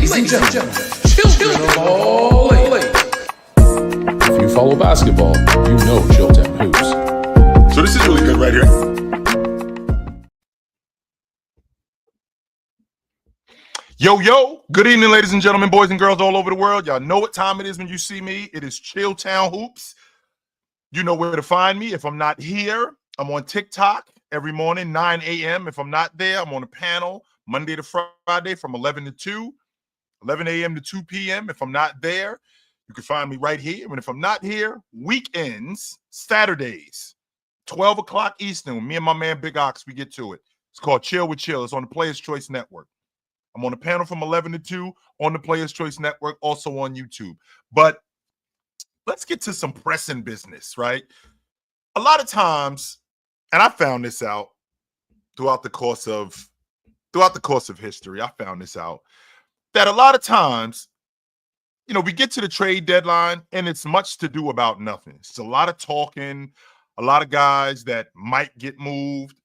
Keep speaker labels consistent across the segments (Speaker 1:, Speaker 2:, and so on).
Speaker 1: Ladies and gentlemen, children of all ages. If you follow basketball, you know Chilltown Hoops.
Speaker 2: So this is really good right here. Yo, good evening, ladies and gentlemen, boys and girls all over the world. Y'all know what time it is when you see me. It is Chilltown Hoops. You know where to find me. If I'm not here, I'm on TikTok every morning, 9 a.m. If I'm not there, I'm on a panel Monday to Friday from 11 to 2, 11 a.m. to 2 p.m. If I'm not there, you can find me right here. And if I'm not here, weekends, Saturdays, 12 o'clock Eastern, me and my man Big Ox, we get to it. It's called Chill with Chill. It's on the Players Choice Network. I'm on a panel from 11 to 2 on the Players Choice Network, also on YouTube. But let's get to some pressing business, right? A lot of times, and I found this out throughout the course of history, I found this out, that a lot of times, you know, we get to the trade deadline and it's much to do about nothing. It's a lot of talking, a lot of guys that might get moved,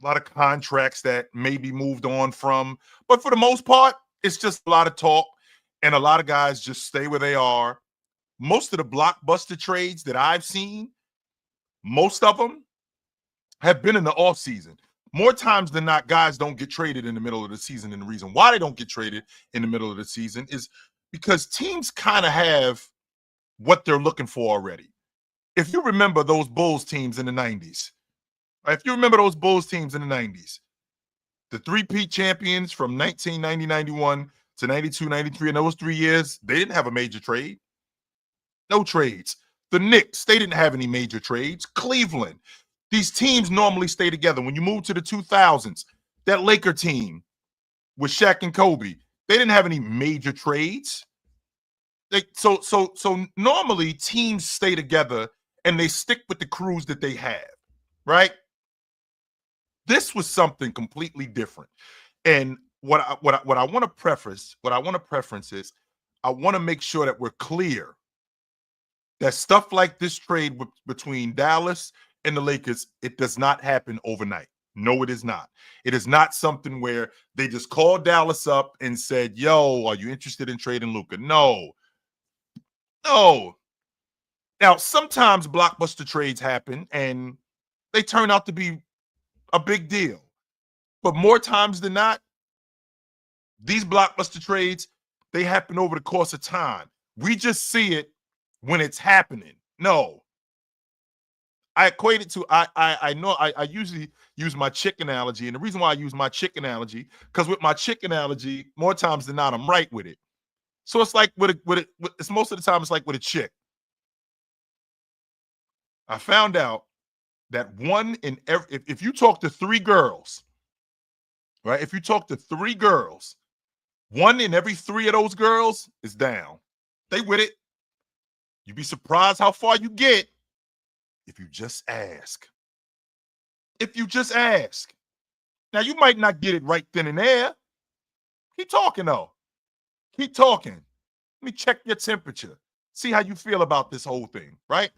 Speaker 2: a lot of contracts that may be moved on from. But for the most part, it's just a lot of talk, and a lot of guys just stay where they are. Most of the blockbuster trades that I've seen, most of them have been in the offseason. More times than not, guys don't get traded in the middle of the season. And the reason why they don't get traded in the middle of the season is because teams kind of have what they're looking for already. If you remember those Bulls teams in the 90s, right? If you remember those Bulls teams in the 90s, the three-peat champions from 1990-91 to 92-93, in those 3 years, they didn't have a major trade. No trades. The Knicks, they didn't have any major trades. Cleveland, these teams normally stay together. When you move to the 2000s, that Laker team with Shaq and Kobe, they didn't have any major trades. So normally teams stay together and they stick with the crews that they have, right? This was something completely different. And what I want to preference is I want to make sure that we're clear that stuff like this trade between Dallas and the Lakers, it does not happen overnight. No, it is not. It is not something where they just called Dallas up and said, yo, are you interested in trading Luka? No. Now, sometimes blockbuster trades happen and they turn out to be a big deal. But more times than not, these blockbuster trades, they happen over the course of time. We just see it when it's happening. No. I equate it to, I know I usually use my chick analogy. And the reason why I use my chick analogy, because with my chick analogy, more times than not, I'm right with it. So it's like it's most of the time it's like with a chick. I found out that one in every, if you talk to 3 girls, right? If you talk to 3 girls, 1 in every 3 of those girls is down. They with it. You'd be surprised how far you get if you just ask. If you just ask. Now, you might not get it right then and there. Keep talking, though. Keep talking. Let me check your temperature. See how you feel about this whole thing, right?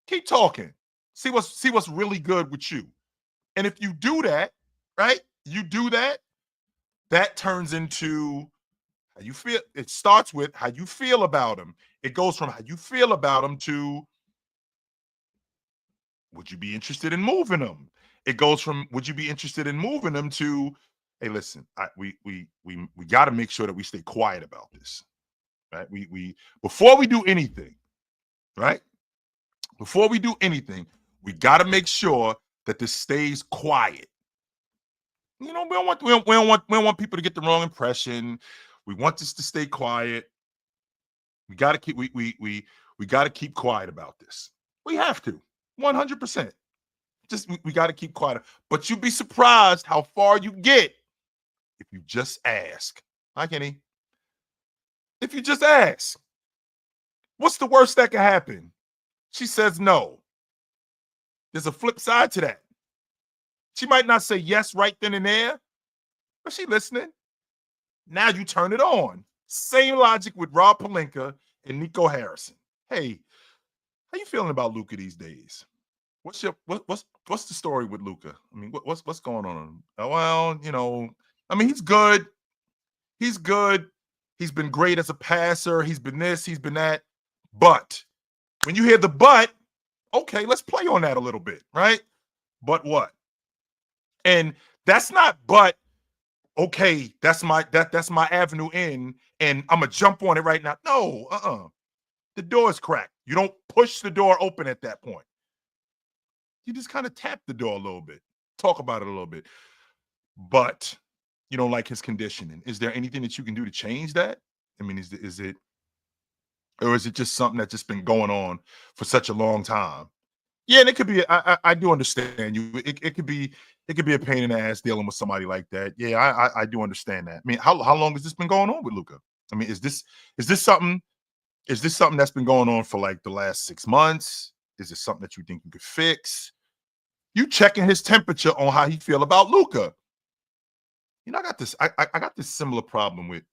Speaker 2: Keep talking. See what's really good with you. And if you do that, right? You do that, that turns into how you feel. It starts with how you feel about them. It goes from how you feel about them to would you be interested in moving them? It goes from would you be interested in moving them to hey, listen, we got to make sure that we stay quiet about this, right? We before we do anything, right? Before we do anything, we got to make sure that this stays quiet. You know, we don't want people to get the wrong impression. We want this to stay quiet. We got to keep we got to keep quiet about this. We have to 100%. Just we got to keep quiet. But you'd be surprised how far you get if you just ask. Hi, Kenny. If you just ask, what's the worst that can happen? She says no. There's a flip side to that. She might not say yes right then and there, but she listening. Now you turn it on. Same logic with Rob Pelinka and Nico Harrison. Hey, how you feeling about Luka these days? What's the story with Luka? I mean, what's going on? Well, you know, I mean, he's good. He's good. He's been great as a passer. He's been this, he's been that. But when you hear the but, okay, let's play on that a little bit, right? But what? And that's not but, okay, that's my avenue in, and I'm gonna jump on it right now. No, the door is cracked. You don't push the door open at that point. You just kind of tap the door a little bit, talk about it a little bit. But you don't like his conditioning. Is there anything that you can do to change that? I mean, is it, or is it just something that's just been going on for such a long time? Yeah, and it could be. I do understand you. It could be a pain in the ass dealing with somebody like that. Yeah, I do understand that. I mean, how long has this been going on with Luka? I mean, is this something that's been going on for like the last 6 months? Is it something that you think you could fix? You checking his temperature on how he feel about Luka. You know, I got this. I got this similar problem with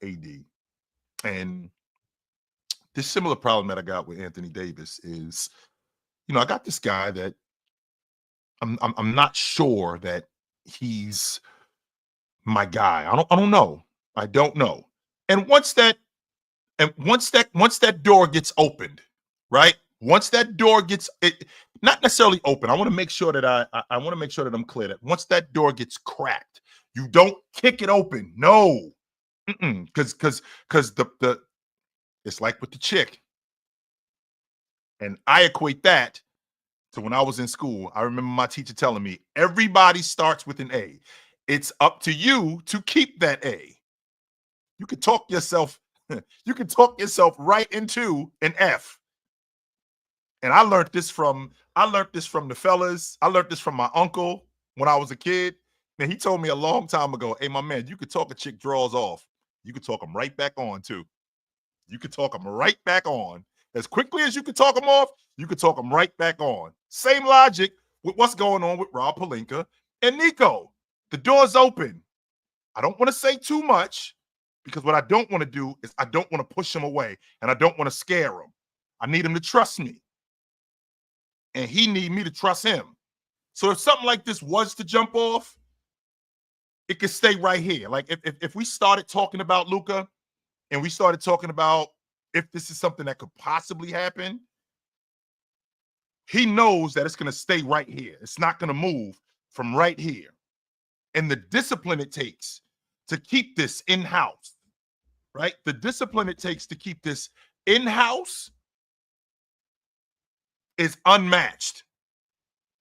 Speaker 2: AD, and this similar problem that I got with Anthony Davis is, you know, I got this guy that I'm not sure that he's my guy. I don't know. I don't know. And once that door gets opened, right? Once that door gets it, not necessarily open. I want to make sure that I want to make sure that I'm clear that once that door gets cracked, you don't kick it open. No. Because the it's like with the chick. And I equate that to when I was in school. I remember my teacher telling me, everybody starts with an A. It's up to you to keep that A. You can talk yourself right into an F. And I learned this from the fellas. I learned this from my uncle when I was a kid. And he told me a long time ago, hey, my man, you could talk a chick draws off. You could talk them right back on, too. You could talk them right back on. As quickly as you could talk them off, you could talk them right back on. Same logic with what's going on with Rob Pelinka and Nico. The door's open. I don't want to say too much, because what I don't want to do is I don't want to push him away, and I don't want to scare him. I need him to trust me, and he need me to trust him. So if something like this was to jump off, it could stay right here. Like if we started talking about Luka, and we started talking about if this is something that could possibly happen, he knows that it's going to stay right here. It's not going to move from right here. And the discipline it takes to keep this in-house, right? The discipline it takes to keep this in-house is unmatched.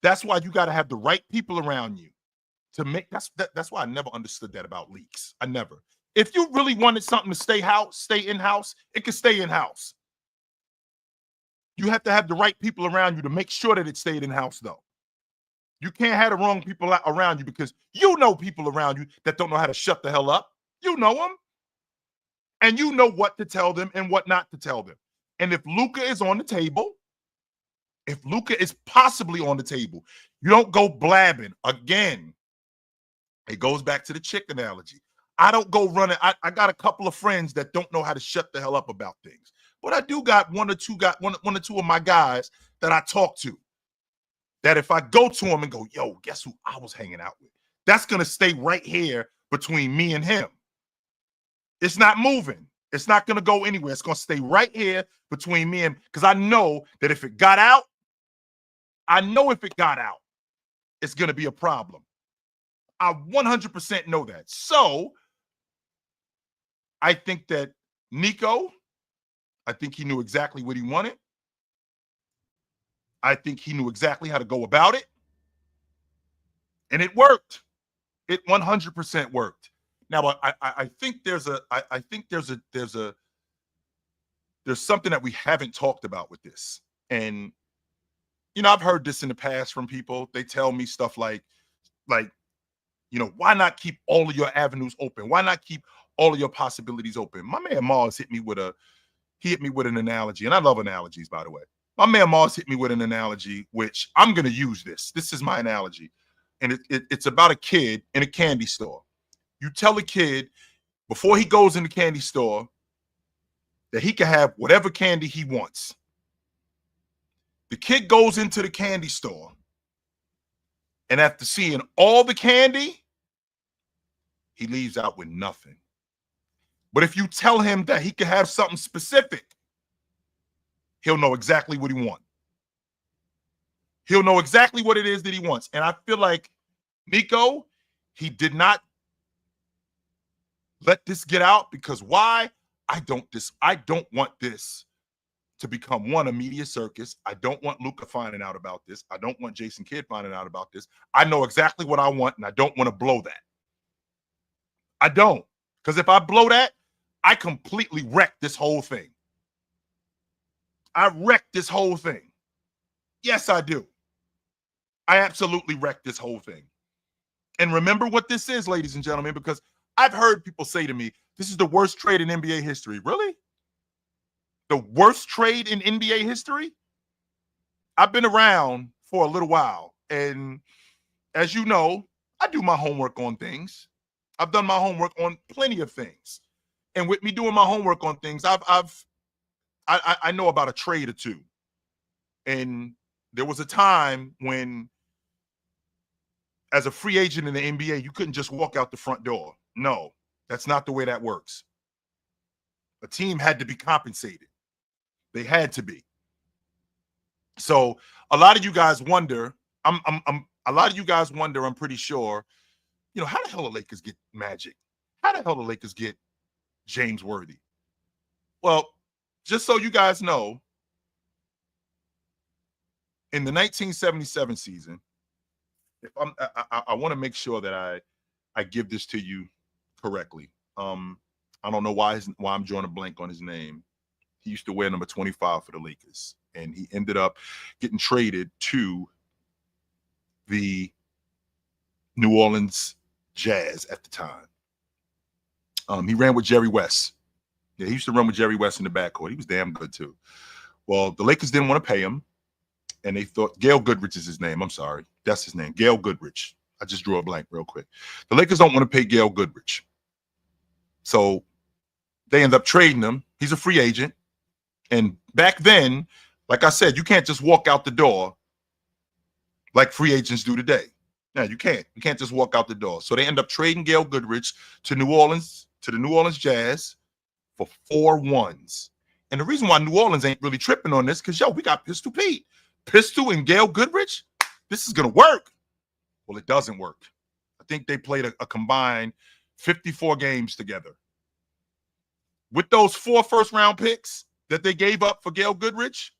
Speaker 2: That's why you got to have the right people around you to make. That's why I never understood that about leaks. I never. If you really wanted something to stay in-house, it could stay in-house. You have to have the right people around you to make sure that it stayed in-house, though. You can't have the wrong people around you, because you know people around you that don't know how to shut the hell up. You know them. And you know what to tell them and what not to tell them. And if Luka is on the table, if Luka is possibly on the table, you don't go blabbing. Again, it goes back to the chick analogy. I don't go running. I got a couple of friends that don't know how to shut the hell up about things. But I do got one or two of my guys that I talk to, that if I go to him and go, yo, guess who I was hanging out with? That's going to stay right here between me and him. It's not moving. It's not going to go anywhere. It's going to stay right here between me and, because I know that if it got out, it's going to be a problem. I 100% know that. So I think that Nico, I think he knew exactly what he wanted. I think he knew exactly how to go about it. And it worked. It 100% worked. Now, I think there's something that we haven't talked about with this. And, you know, I've heard this in the past from people. They tell me stuff like, you know, why not keep all of your avenues open? Why not keep all of your possibilities open? My man Mars hit me with an analogy, and I love analogies, by the way. My man Mars hit me with an analogy, which I'm going to use this. This is my analogy. And it's about a kid in a candy store. You tell a kid before he goes in the candy store that he can have whatever candy he wants. The kid goes into the candy store, and after seeing all the candy, he leaves out with nothing. But if you tell him that he can have something specific, he'll know exactly what he wants. He'll know exactly what it is that he wants. And I feel like Nico, he did not let this get out because why? I don't want this to become a media circus. I don't want Luka finding out about this. I don't want Jason Kidd finding out about this. I know exactly what I want, and I don't want to blow that. I don't. Because if I blow that, I completely wreck this whole thing. I wreck this whole thing. Yes, I do. I absolutely wreck this whole thing. And remember what this is, ladies and gentlemen, because I've heard people say to me, this is the worst trade in NBA history. Really? The worst trade in NBA history? I've been around for a little while. And as you know, I do my homework on things. I've done my homework on plenty of things. And with me doing my homework on things, I know about a trade or two. And there was a time when, as a free agent in the NBA, you couldn't just walk out the front door. No, that's not the way that works. A team had to be compensated. They had to be. So a lot of you guys wonder, I'm pretty sure, how the hell the Lakers get Magic? How the hell the Lakers get James Worthy? Well, just so you guys know, in the 1977 season, I want to make sure that I give this to you correctly. I don't know why I'm drawing a blank on his name. He used to wear number 25 for the Lakers, and he ended up getting traded to the New Orleans Jazz at the time. He ran with Jerry West. Yeah, he used to run with Jerry West in the backcourt. He was damn good too. Well, the Lakers didn't want to pay him, and they thought Gail Goodrich is his name. I'm sorry, that's his name, Gail Goodrich. I just drew a blank real quick. The Lakers don't want to pay Gail Goodrich, so they end up trading him. He's a free agent, and back then, like I said, you can't just walk out the door like free agents do today. No, you can't. You can't just walk out the door. So they end up trading Gail Goodrich to New Orleans, to the New Orleans Jazz for 4 ones. And the reason why New Orleans ain't really tripping on this, because, we got Pistol Pete. Pistol and Gail Goodrich, this is going to work. Well, it doesn't work. I think they played a combined 54 games together. With those 4 first-round picks that they gave up for Gail Goodrich,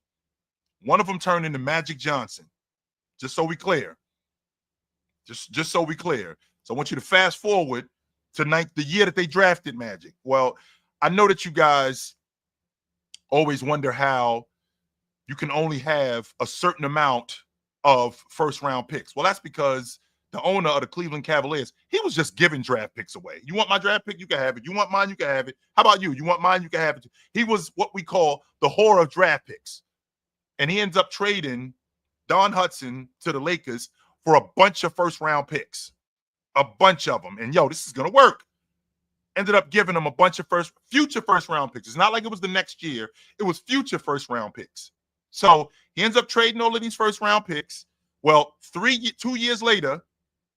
Speaker 2: one of them turned into Magic Johnson. Just so we clear. Just so we clear. So I want you to fast forward to the year that they drafted Magic. Well, I know that you guys always wonder how you can only have a certain amount of first-round picks. Well, that's because the owner of the Cleveland Cavaliers, he was just giving draft picks away. You want my draft pick? You can have it. You want mine? You can have it. How about you? You want mine? You can have it. He was what we call the whore of draft picks. And he ends up trading Don Hudson to the Lakers for a bunch of first-round picks. A bunch of them. And, this is going to work. Ended up giving them a bunch of future first-round picks. It's not like it was the next year. It was future first-round picks. So he ends up trading all of these first-round picks. Well, 2 years later,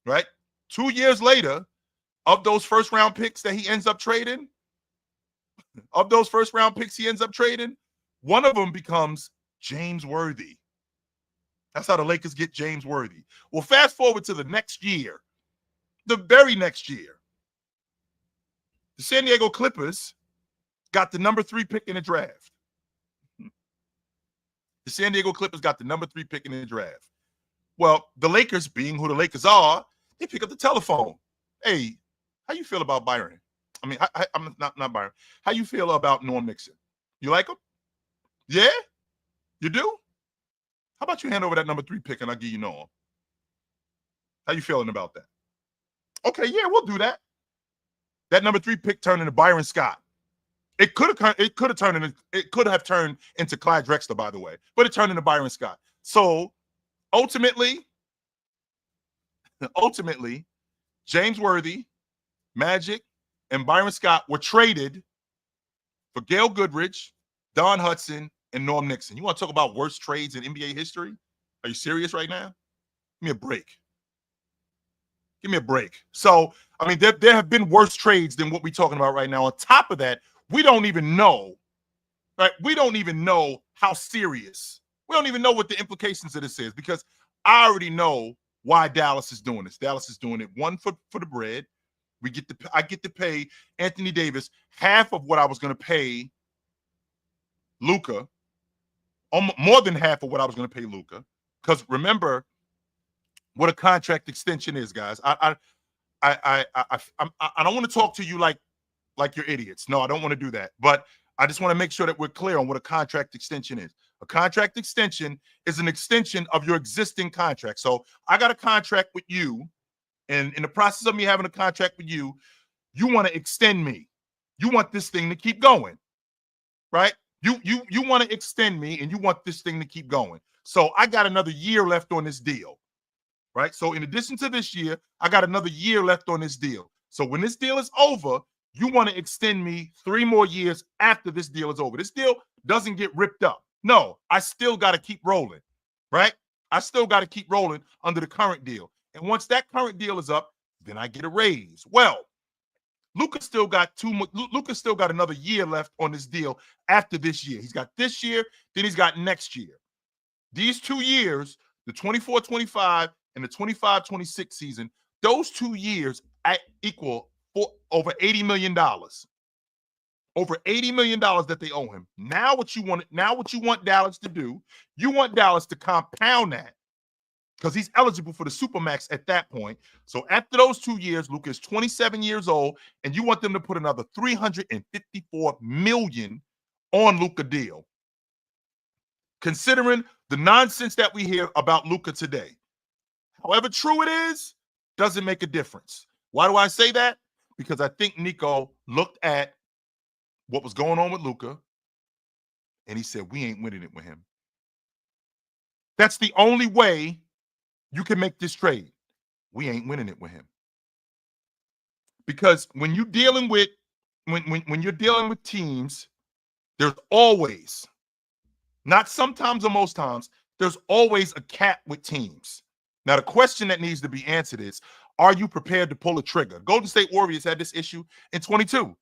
Speaker 2: right? 2 years later, of those first-round picks that he ends up trading, one of them becomes James Worthy. That's how the Lakers get James Worthy. Well, fast forward to the next year, the very next year, the San Diego Clippers got the number 3 pick in the draft. The San Diego Clippers got the number 3 pick in the draft. Well, the Lakers, being who the Lakers are, they pick up the telephone. Hey, how you feel about Byron? I mean, I'm not Byron. How you feel about Norm Nixon? You like him? Yeah? You do? How about you hand over that number 3 pick and I'll give you Norm? How you feeling about that? Okay, yeah, we'll do that. That number 3 pick turned into Byron Scott. It could have turned into Clyde Drexler, by the way, but it turned into Byron Scott. So ultimately, James Worthy, Magic, and Byron Scott were traded for Gail Goodrich, Don Hudson, and Norm Nixon. You want to talk about worst trades in NBA history? Are you serious right now? Give me a break. Give me a break. So, I mean, there have been worse trades than what we're talking about right now. On top of that, we don't even know, right? We don't even know how serious. We don't even know what the implications of this is, because I already know why Dallas is doing this. Dallas is doing it, one, for the bread. I get to pay Anthony Davis half of what I was going to pay Luka, more than half of what I was going to pay Luka. Because remember what a contract extension is, guys. I don't want to talk to you like you're idiots. No, I don't want to do that. But I just want to make sure that we're clear on what a contract extension is. A contract extension is an extension of your existing contract. So I got a contract with you, and in the process of me having a contract with you, you want to extend me. You want this thing to keep going, right? You want to extend me, and you want this thing to keep going. So I got another year left on this deal, right? So in addition to this year, I got another year left on this deal. So when this deal is over, you want to extend me 3 more years after this deal is over. This deal doesn't get ripped up. No, I still got to keep rolling, right? I still got to keep rolling under the current deal. And once that current deal is up, then I get a raise. Well, Luka's still got another year left on this deal after this year. He's got this year, then he's got next year. These 2 years, the 24-25 and the 25-26 season, those 2 years equal over $80 million. Over $80 million that they owe him. Now what you want Dallas to do, you want Dallas to compound that, because he's eligible for the Supermax at that point. So after those 2 years, Luka is 27 years old, and you want them to put another $354 million on Luka deal. Considering the nonsense that we hear about Luka today, however true it is, doesn't make a difference. Why do I say that? Because I think Nico looked at what was going on with Luka, and he said, we ain't winning it with him. That's the only way you can make this trade. We ain't winning it with him. Because when you're dealing with teams, there's always, not sometimes or most times, there's always a cap with teams. Now, the question that needs to be answered is, are you prepared to pull a trigger? Golden State Warriors had this issue in 22.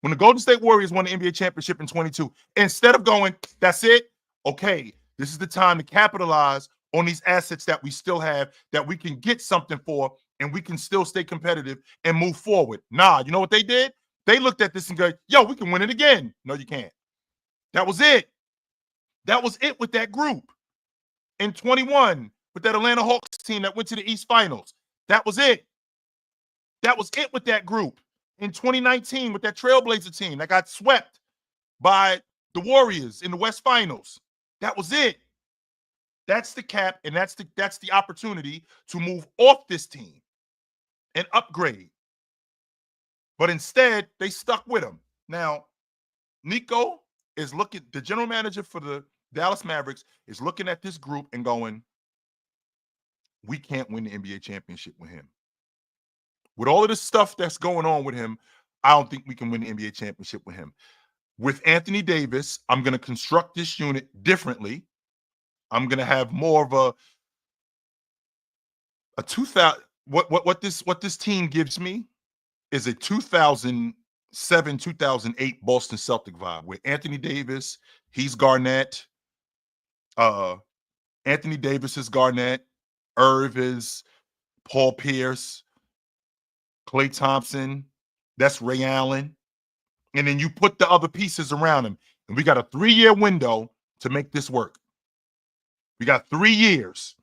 Speaker 2: When the Golden State Warriors won the NBA championship in 22, instead of going, that's it, okay, this is the time to capitalize on these assets that we still have, that we can get something for, and we can still stay competitive and move forward. Nah, you know what they did? They looked at this and go, yo, we can win it again. No, you can't. That was it. That was it with that group. In 21, with that Atlanta Hawks team that went to the East Finals, that was it. That was it with that group. In 2019, with that Trailblazer team that got swept by the Warriors in the West Finals, that was it. That's the cap, and that's the opportunity to move off this team and upgrade. But instead, they stuck with him. Now, Nico is looking, the general manager for the Dallas Mavericks is looking at this group and going, we can't win the NBA championship with him. With all of this stuff that's going on with him, I don't think we can win the NBA championship with him. With Anthony Davis, I'm going to construct this unit differently. I'm going to have more of a 2000. What this team gives me is a 2007, 2008 Boston Celtic vibe, where Anthony Davis, he's Garnett. Anthony Davis is Garnett. Irv is Paul Pierce. Klay Thompson, that's Ray Allen. And then you put the other pieces around him. And we got a 3-year window to make this work. We got 3 years.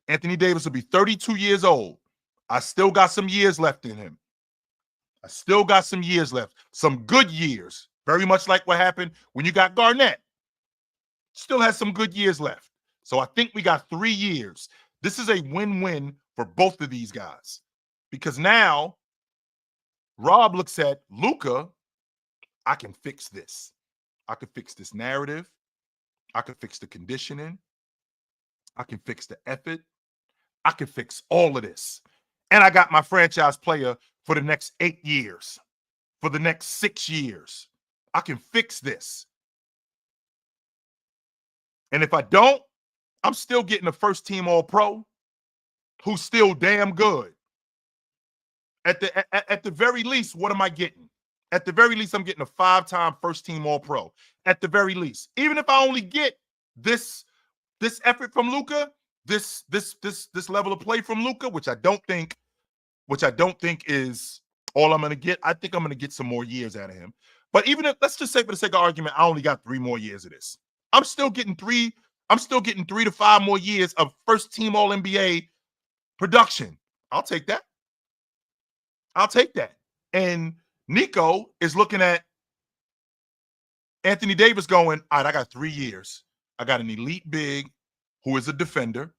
Speaker 2: Anthony Davis will be 32 years old. I still got some years left in him. I still got some years left. Some good years. Very much like what happened when you got Garnett. Still has some good years left. So I think we got 3 years. This is a win-win for both of these guys. Because now Rob looks at Luka, I can fix this. I can fix this narrative. I can fix the conditioning. I can fix the effort. I can fix all of this. And I got my franchise player for the next 8 years, for the next 6 years. I can fix this. And if I don't, I'm still getting a first-team All-Pro. who's still damn good. At the very least, what am I getting? At the very least, I'm getting a 5-time first-team All-Pro. At the very least, even if I only get this effort from Luka, this level of play from Luka, which I don't think is all I'm going to get. I think I'm going to get some more years out of him. But even if, let's just say for the sake of argument, I only got 3 more years of this. I'm still getting 3 to 5 more years of first-team All-NBA production. I'll take that. And Nico is looking at Anthony Davis going, all right, I got 3 years. I got an elite big who is a defender,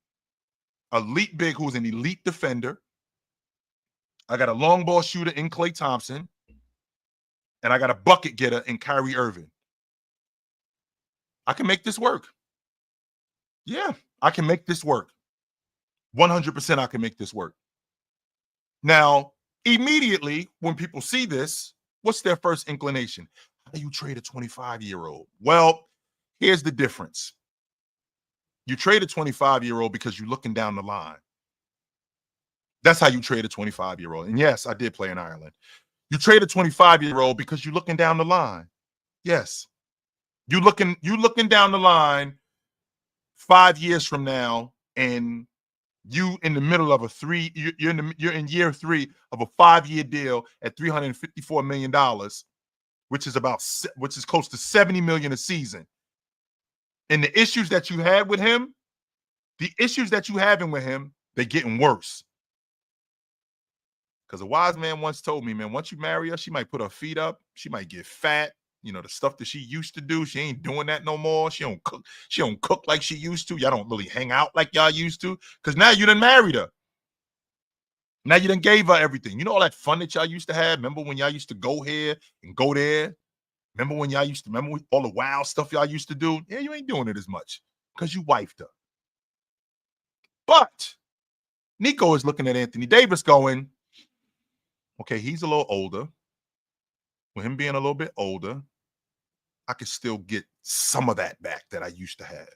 Speaker 2: elite big who is an elite defender. I got a long ball shooter in Klay Thompson, and I got a bucket getter in Kyrie Irving. I can make this work. Yeah, I can make this work. 100% I can make this work. Now, immediately when people see this, what's their first inclination? How do you trade a 25-year-old? Well, here's the difference. You trade a 25-year-old because you're looking down the line. That's how you trade a 25-year-old. And yes, I did play in Ireland. You trade a 25-year-old because you're looking down the line. Yes. You're looking down the line 5 years from now, and you in the middle of you're in year 3 of a 5-year deal at $354 million, which is close to $70 million a season. And the issues that you had with him, they're getting worse. Because a wise man once told me, man, once you marry her, she might put her feet up, she might get fat. You know, the stuff that she used to do, she ain't doing that no more. She don't cook like she used to. Y'all don't really hang out like y'all used to. Because now you done married her. Now you done gave her everything. You know all that fun that y'all used to have? Remember when y'all used to go here and go there? Remember all the wild stuff y'all used to do? Yeah, you ain't doing it as much because you wifed her. But Nico is looking at Anthony Davis going, okay, he's a little older. With him being a little bit older, I could still get some of that back that I used to have.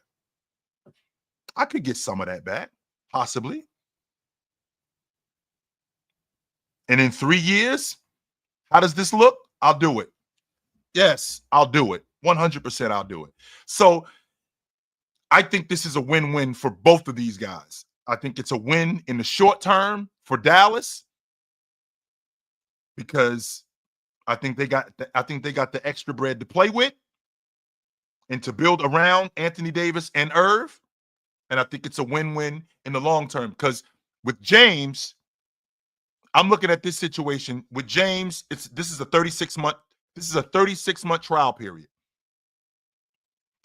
Speaker 2: I could get some of that back, possibly. And in 3 years, how does this look? I'll do it. Yes, I'll do it. 100% I'll do it. So I think this is a win-win for both of these guys. I think it's a win in the short term for Dallas because I think they got the extra bread to play with and to build around Anthony Davis and Irv. And I think it's a win-win in the long term because with James, I'm looking at this situation with James. This is a 36-month trial period.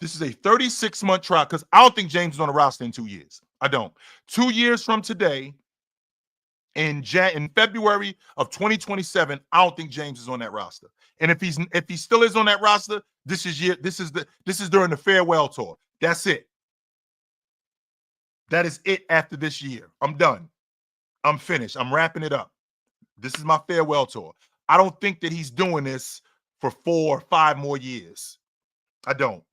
Speaker 2: This is a 36-month trial because I don't think James is on the roster in 2 years. I don't. 2 years from today, in February of 2027, I don't think James is on that roster. And if he still is on that roster, this is during the farewell tour. That's it. That is it after this year. I'm done. I'm finished. I'm wrapping it up. This is my farewell tour. I don't think that he's doing this for 4 or 5 more years. I don't.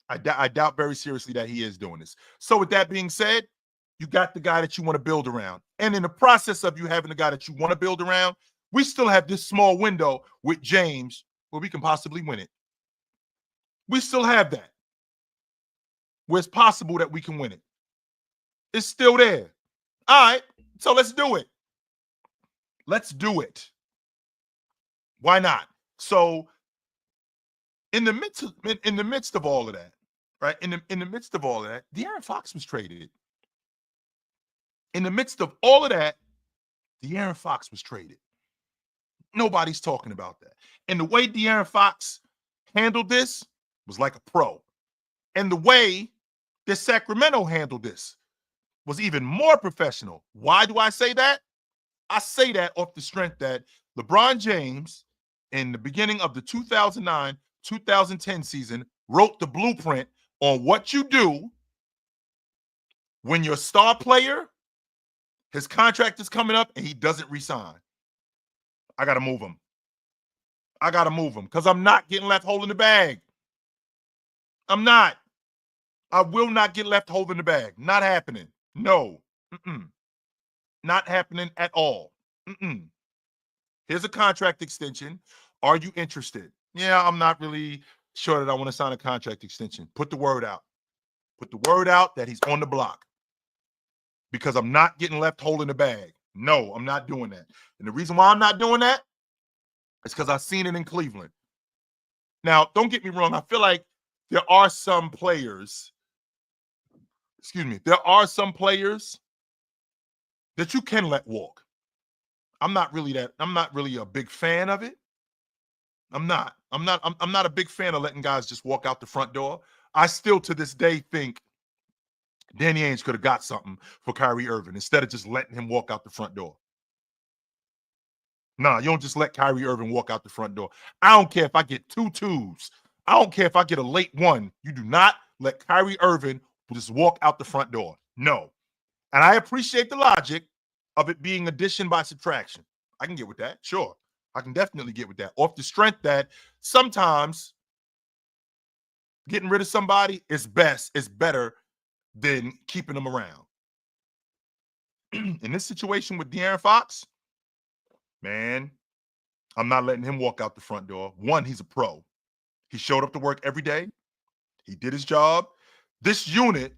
Speaker 2: I doubt very seriously that he is doing this. So with that being said, you got the guy that you want to build around. And in the process of you having the guy that you want to build around, we still have this small window with James where we can possibly win it. We still have that. Where it's possible that we can win it. It's still there. All right, so let's do it. Let's do it. Why not? So in the midst of all of that, right? In the midst of all of that, De'Aaron Fox was traded. In the midst of all of that, De'Aaron Fox was traded. Nobody's talking about that. And the way De'Aaron Fox handled this was like a pro. And the way that Sacramento handled this was even more professional. Why do I say that? I say that off the strength that LeBron James, in the beginning of the 2009-2010 season, wrote the blueprint on what you do when your star player, his contract is coming up and he doesn't resign. I got to move him. I got to move him because I'm not getting left holding the bag. I'm not. I will not get left holding the bag. Not happening. No. Not happening at all. Here's a contract extension. Are you interested? Yeah, I'm not really sure that I want to sign a contract extension. Put the word out. Put the word out that he's on the block, because I'm not getting left holding the bag. No, I'm not doing that. And the reason why I'm not doing that is because I've seen it in Cleveland. Now, don't get me wrong. I feel like there are some players, there are some players that you can let walk. I'm not really a big fan of it. I'm not a big fan of letting guys just walk out the front door. I still to this day think Danny Ainge could have got something for Kyrie Irving instead of just letting him walk out the front door. Nah, you don't just let Kyrie Irving walk out the front door. I don't care if I get 2 twos. I don't care if I get a late one. You do not let Kyrie Irving just walk out the front door. No. And I appreciate the logic of it being addition by subtraction. I can get with that. Sure. I can definitely get with that. Off the strength that sometimes getting rid of somebody is better than keeping them around. In this situation with De'Aaron Fox, man, I'm not letting him walk out the front door. One, he's a pro. He showed up to work every day. He did his job. This unit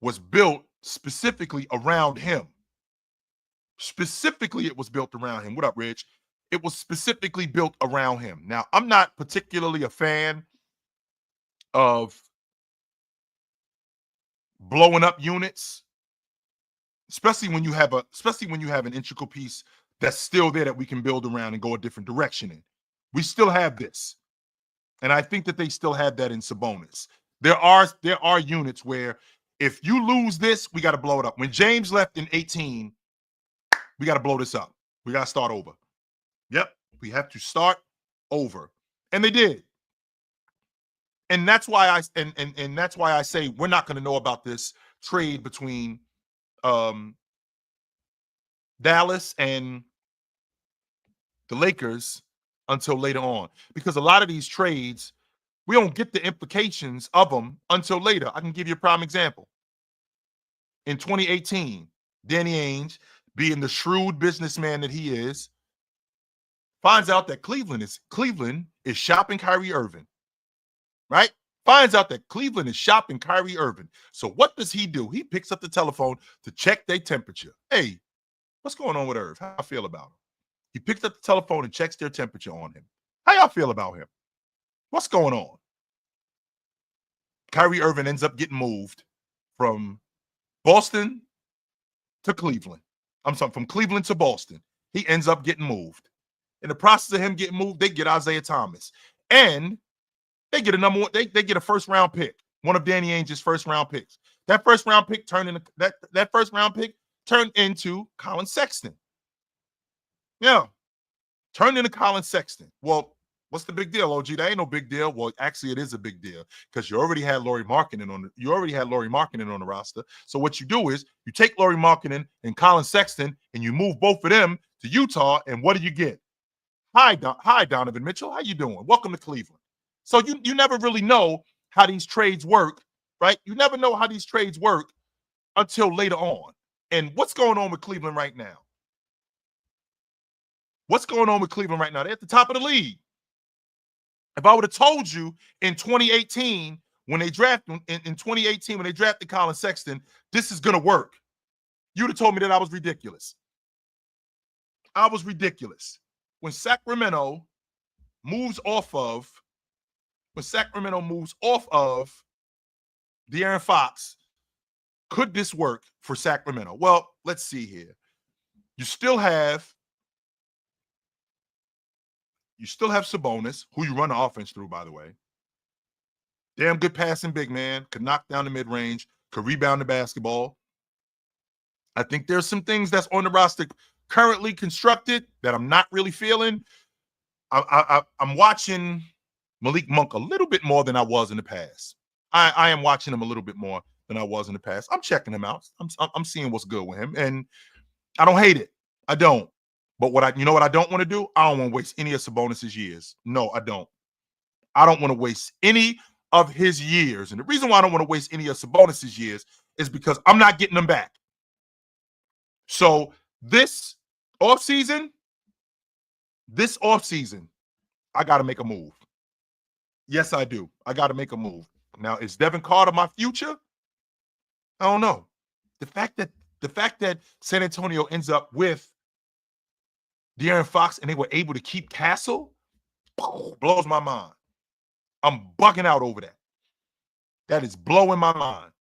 Speaker 2: was built specifically around him. Specifically, it was built around him. What up, Rich? It was specifically built around him. Now, I'm not particularly a fan of blowing up units, especially when you have an integral piece that's still there that we can build around and go a different direction in. We still have this. And I think that they still have that in Sabonis. There are units where if you lose this, we got to blow it up. When James left in 18, we got to blow this up. We got to start over. Yep, we have to start over. And they did. And that's why I say we're not going to know about this trade between Dallas and the Lakers until later on, because a lot of these trades, we don't get the implications of them until later. I can give you a prime example. In 2018, Danny Ainge, being the shrewd businessman that he is, finds out that Cleveland is shopping Kyrie Irving, right? Finds out that Cleveland is shopping Kyrie Irving. So what does he do? He picks up the telephone to check their temperature. Hey, what's going on with Irv? How I feel about him? He picks up the telephone and checks their temperature on him. How y'all feel about him? What's going on? Kyrie Irving ends up getting moved from Boston to Cleveland. I'm sorry, from Cleveland to Boston. He ends up getting moved. In the process of him getting moved, they get Isaiah Thomas. And they get a number one, they get a first-round pick, one of Danny Ainge's first-round picks. That first-round pick turned into Colin Sexton. Yeah, turned into Colin Sexton. Well, what's the big deal, OG? That ain't no big deal. Well, actually, it is a big deal because you already had Lauri Markkanen on the roster. So what you do is you take Lauri Markkanen and Colin Sexton and you move both of them to Utah, and what do you get? Hi, Donovan Mitchell. How you doing? Welcome to Cleveland. So you never really know how these trades work, right? You never know how these trades work until later on. And what's going on with Cleveland right now? What's going on with Cleveland right now? They're at the top of the league. If I would have told you in 2018 when they drafted Colin Sexton, this is going to work, you'd have told me that I was ridiculous. I was ridiculous. When Sacramento moves off of De'Aaron Fox, could this work for Sacramento? Well, let's see here. You still have Sabonis, who you run the offense through, by the way. Damn good passing big man, could knock down the mid-range, could rebound the basketball. I think there's some things that's on the roster currently constructed that I'm not really feeling. I'm watching Malik Monk a little bit more than I was in the past. I am watching him a little bit more than I was in the past. I'm checking him out. I'm seeing what's good with him, and I don't hate it. I don't. But what I don't want to do? I don't want to waste any of Sabonis' years. No, I don't. I don't want to waste any of his years. And the reason why I don't want to waste any of Sabonis' years is because I'm not getting them back. So This offseason, I got to make a move. Yes, I do. I got to make a move. Now, is Devin Carter my future? I don't know. The fact that San Antonio ends up with De'Aaron Fox and they were able to keep Castle blows my mind. I'm bugging out over that. That is blowing my mind.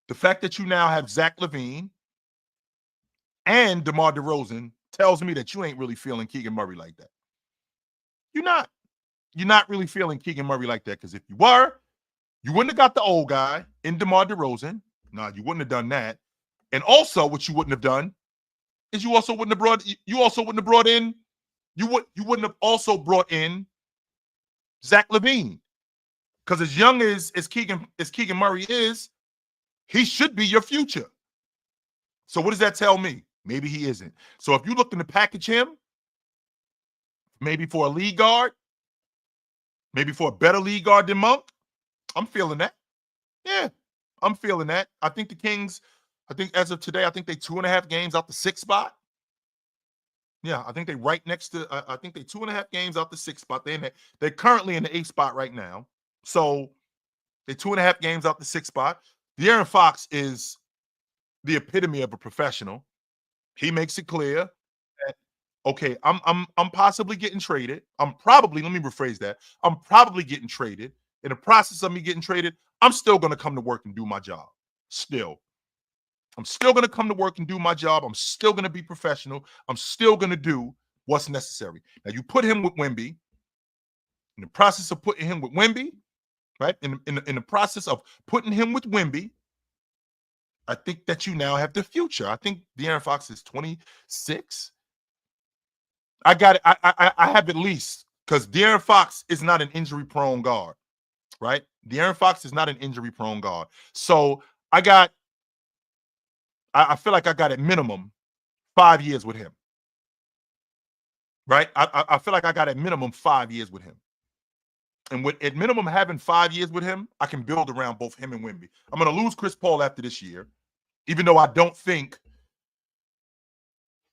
Speaker 2: The fact that you now have Zach LaVine and DeMar DeRozan tells me that you ain't really feeling Keegan Murray like that. You're not. You're not really feeling Keegan Murray like that, because if you were, you wouldn't have got the old guy in DeMar DeRozan. No, you wouldn't have done that. And also, what you wouldn't have done is you wouldn't have brought in Zach LaVine. Because as young as Keegan Murray is, he should be your future. So what does that tell me? Maybe he isn't. So if you're looking to package him, maybe for a lead guard, maybe for a better lead guard than Monk, I'm feeling that. Yeah, I'm feeling that. I think the Kings, as of today, I think they 2.5 games out the 6th spot. Yeah, I think they right next to, I think they 2.5 games out the 6th spot. They're currently in the 8th spot right now. So they're 2.5 games out the 6th spot. De'Aaron Fox is the epitome of a professional. He makes it clear that, okay, I'm possibly getting traded. Let me rephrase that. I'm probably getting traded. In the process of me getting traded, I'm still going to come to work and do my job. I'm still going to come to work and do my job. I'm still going to be professional. I'm still going to do what's necessary. Now, you put him with Wemby. In the process of putting him with Wemby, right? In the process of putting him with Wemby, I think that you now have the future. I think De'Aaron Fox is 26. I got it. I have at least, because De'Aaron Fox is not an injury-prone guard, right? De'Aaron Fox is not an injury-prone guard. So I feel like I got at minimum 5 years with him, right? I feel like I got at minimum 5 years with him. And with at minimum having 5 years with him, I can build around both him and Wemby. I'm going to lose Chris Paul after this year, even though I don't think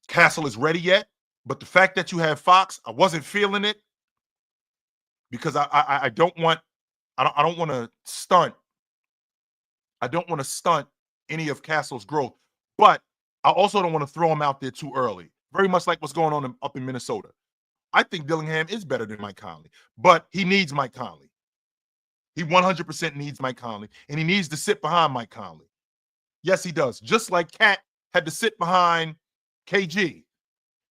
Speaker 2: Castle is ready yet. But the fact that you have Fox, I wasn't feeling it, because I don't want to stunt. I don't want to stunt any of Castle's growth, but I also don't want to throw him out there too early. Very much like what's going on up in Minnesota. I think Dillingham is better than Mike Conley, but he needs Mike Conley. He 100% needs Mike Conley, and he needs to sit behind Mike Conley. Yes, he does. Just like Cat had to sit behind KG.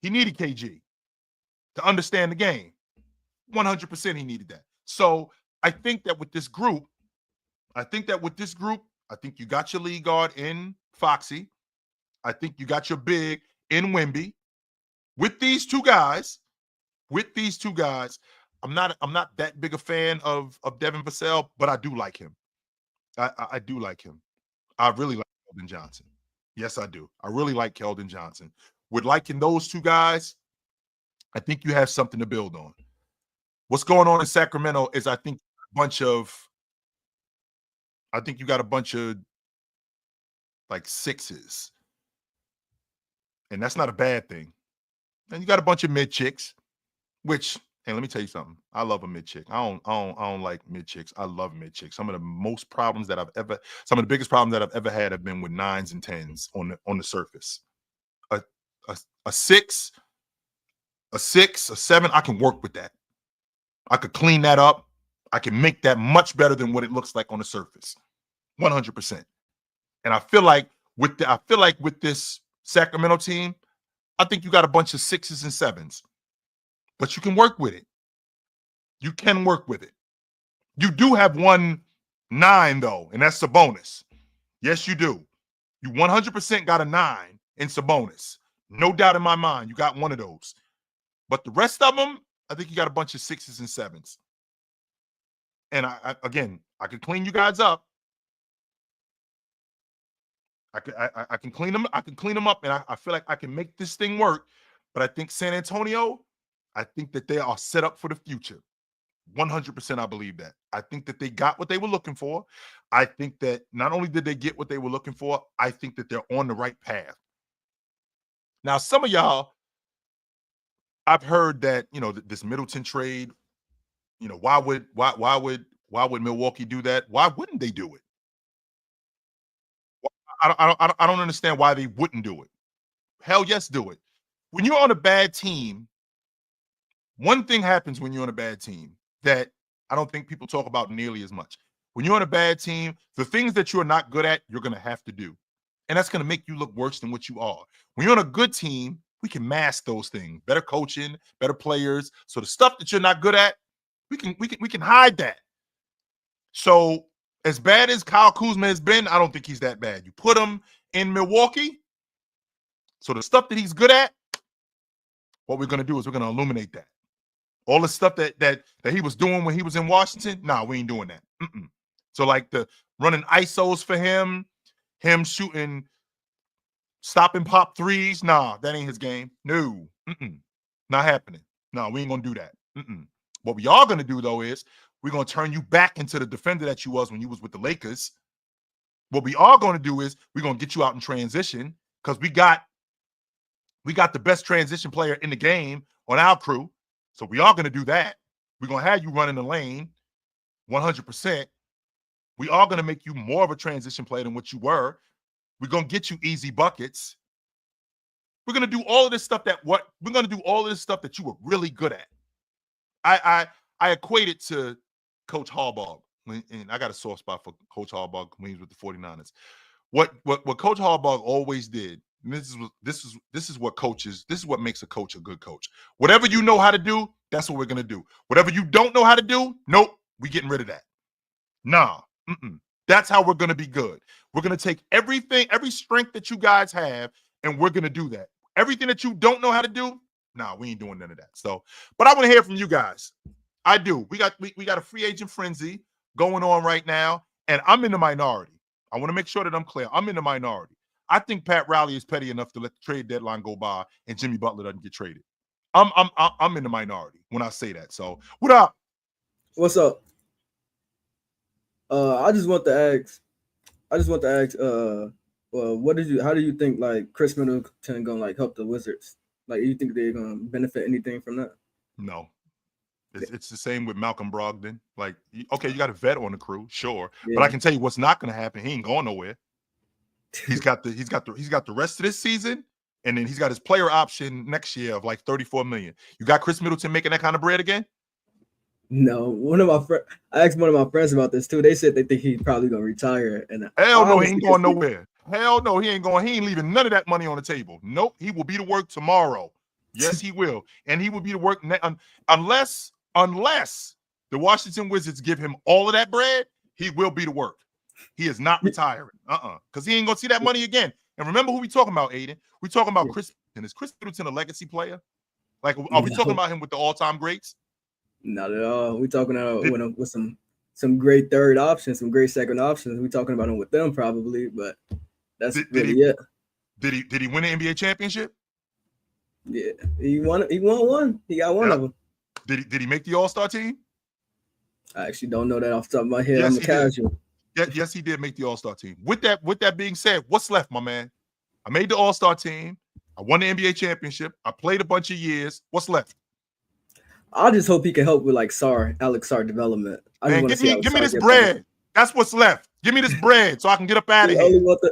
Speaker 2: He needed KG to understand the game. 100% he needed that. So I think that with this group, I think you got your lead guard in Foxy. I think you got your big in Wemby. With these two guys, I'm not that big a fan of Devin Vassell, but I do like him. I do like him. I really like Keldon Johnson. Yes, I do. I really like Keldon Johnson. With liking those two guys, I think you have something to build on. What's going on in Sacramento is I think you got a bunch of like sixes. And that's not a bad thing. And you got a bunch of mid chicks, which, hey, let me tell you something. I love a mid chick. I don't like mid chicks. I love mid chicks. Some of the biggest problems that I've ever had have been with 9s and 10s on the surface. A 6, a 7, I can work with that. I could clean that up. I can make that much better than what it looks like on the surface. 100%. And I feel like with this Sacramento team, I think you got a bunch of 6s and 7s. But you can work with it. You can work with it. You do have one 9, though, and that's Sabonis. Yes, you do. You 100% got a 9 in Sabonis. No doubt in my mind, you got one of those. But the rest of them, I think you got a bunch of 6s and 7s. And I can clean you guys up. I can clean them. I can clean them up, and I feel like I can make this thing work. But I think San Antonio, I think that they are set up for the future. 100%, I believe that. I think that they got what they were looking for. I think that not only did they get what they were looking for, I think that they're on the right path. Now, some of y'all, I've heard that, this Middleton trade, why would Milwaukee do that? Why wouldn't they do it? I don't understand why they wouldn't do it. Hell yes, do it. When you're on a bad team, one thing happens when you're on a bad team that I don't think people talk about nearly as much. When you're on a bad team, the things that you're not good at, you're going to have to do. And that's going to make you look worse than what you are. When you're on a good team, we can mask those things. Better coaching, better players. So the stuff that you're not good at, we can hide that. So as bad as Kyle Kuzma has been, I don't think he's that bad. You put him in Milwaukee, so the stuff that he's good at, what we're going to do is we're going to illuminate that. All the stuff that he was doing when he was in Washington, nah, we ain't doing that. So like the running ISOs for him shooting stop and pop threes, nah, that ain't his game. No, not happening. No, we ain't gonna do that. What we are gonna do though is we're gonna turn you back into the defender that you was when you was with the Lakers. What we are gonna do is we're gonna get you out in transition because we got the best transition player in the game on our crew. So we are going to do that. We're going to have you running the lane 100%. We are going to make you more of a transition player than what you were. We're going to get you easy buckets. We're going to do all of this stuff that you were really good at. I equate it to Coach Harbaugh. And I got a soft spot for Coach Harbaugh when he was with the 49ers. What Coach Harbaugh always did, and this is what makes a coach a good coach. Whatever you know how to do, that's what we're gonna do. Whatever you don't know how to do, nope, we getting rid of that. Nah, that's how we're gonna be good. We're gonna take everything, every strength that you guys have, and we're gonna do that. Everything that you don't know how to do, nah, we ain't doing none of that. So, but I want to hear from you guys. I do. We got a free agent frenzy going on right now, and I'm in the minority. I want to make sure that I'm clear. I'm in the minority. I think Pat Riley is petty enough to let the trade deadline go by and Jimmy Butler doesn't get traded. I'm in the minority when I say that. So what up?
Speaker 3: What's up? I just want to ask. How do you think like Chris Middleton gonna like help the Wizards? Like, you think they're gonna benefit anything from that?
Speaker 2: No. It's the same with Malcolm Brogdon. Like, okay, you got a vet on the crew, sure, but I can tell you what's not going to happen. He ain't going nowhere. He's got the rest of this season, and then he's got his player option next year of like $34 million. You got Chris Middleton making that kind of bread again?
Speaker 3: No, I asked one of my friends about this too. They said they think he's probably gonna retire. And
Speaker 2: hell no, he ain't going nowhere. Hell no, he ain't going. He ain't leaving none of that money on the table. Nope, he will be to work tomorrow. Yes, he will, and he will be to work unless the Washington Wizards give him all of that bread. He will be to work. He is not retiring. Because he ain't gonna see that money again. And remember who we talking about, Aiden? We talking about Chris Middleton. Is Chris Middleton a legacy player? Like, are we talking about him with the all-time greats?
Speaker 3: Not at all. We talking about with some great third options, some great second options. We talking about him with them probably, but that's really it.
Speaker 2: Did he win the NBA championship?
Speaker 3: Yeah, he won one. He got one of them.
Speaker 2: Did he make the All-Star team?
Speaker 3: I actually don't know that off the top of my head.
Speaker 2: Yes,
Speaker 3: I'm a casual.
Speaker 2: Yes, he did make the All-Star team. With that being said, what's left, my man? I made the All-Star team. I won the NBA championship. I played a bunch of years. What's left?
Speaker 3: I just hope he can help with like Alex Sarr development.
Speaker 2: Man, give me this bread. That's what's left. Give me this bread so I can get up out of here.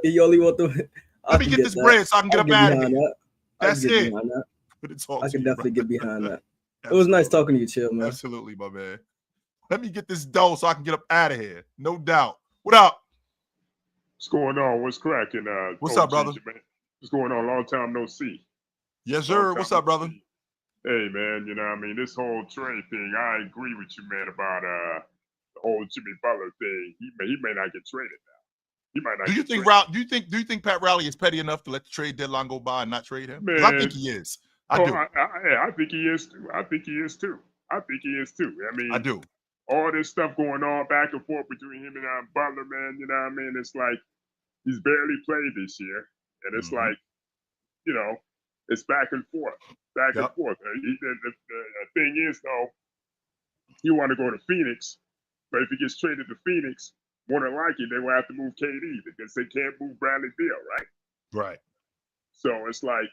Speaker 3: He only want the.
Speaker 2: Let me get this bread so I can get up out of here. That's it.
Speaker 3: I can definitely get behind that. It was nice talking to you, Chill, man.
Speaker 2: Absolutely, my man. Let me get this dough so I can get up out of here. No doubt. What up?
Speaker 4: What's going on? What's cracking?
Speaker 2: What's up, brother?
Speaker 4: What's going on? Long time no see.
Speaker 2: Yes, sir. What's up, brother?
Speaker 4: Hey, man, this whole trade thing, I agree with you, man, about the whole Jimmy Butler thing. He may not get traded now. He might not.
Speaker 2: Do you think Pat Riley is petty enough to let the trade deadline go by and not trade him? Because I think he is. I do.
Speaker 4: I think he is too. I think he is too. I mean,
Speaker 2: I do.
Speaker 4: All this stuff going on back and forth between him and Butler, man. You know what I mean? It's like he's barely played this year, and it's like, it's back and forth, and forth. The thing is, though, he want to go to Phoenix, but if he gets traded to Phoenix, more than likely they will have to move KD because they can't move Bradley Beal, right?
Speaker 2: Right.
Speaker 4: So it's like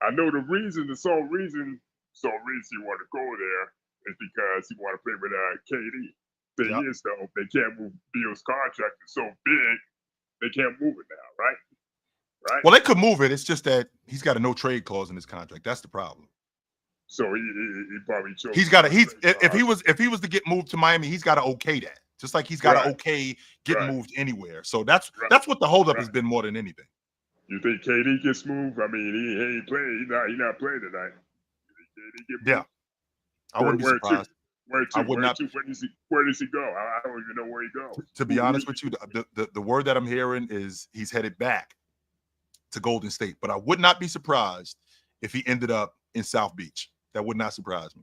Speaker 4: I know the sole reason he want to go there is because he want to play with KD. Thing is though, they can't move Beal's contract is so big, they can't move it now, right? Right.
Speaker 2: Well, they could move it. It's just that he's got a no trade clause in his contract. That's the problem.
Speaker 4: So he probably chose.
Speaker 2: He's got to. If he was to get moved to Miami, he's got to okay that. Just like he's got to okay getting moved anywhere. So that's what the holdup has been more than anything.
Speaker 4: You think KD gets moved? I mean, he ain't playing. He's not playing tonight.
Speaker 2: Yeah, I wouldn't be surprised.
Speaker 4: Where does he go? I don't even know where he goes.
Speaker 2: To be honest with you, the word that I'm hearing is he's headed back to Golden State. But I would not be surprised if he ended up in South Beach. That would not surprise me.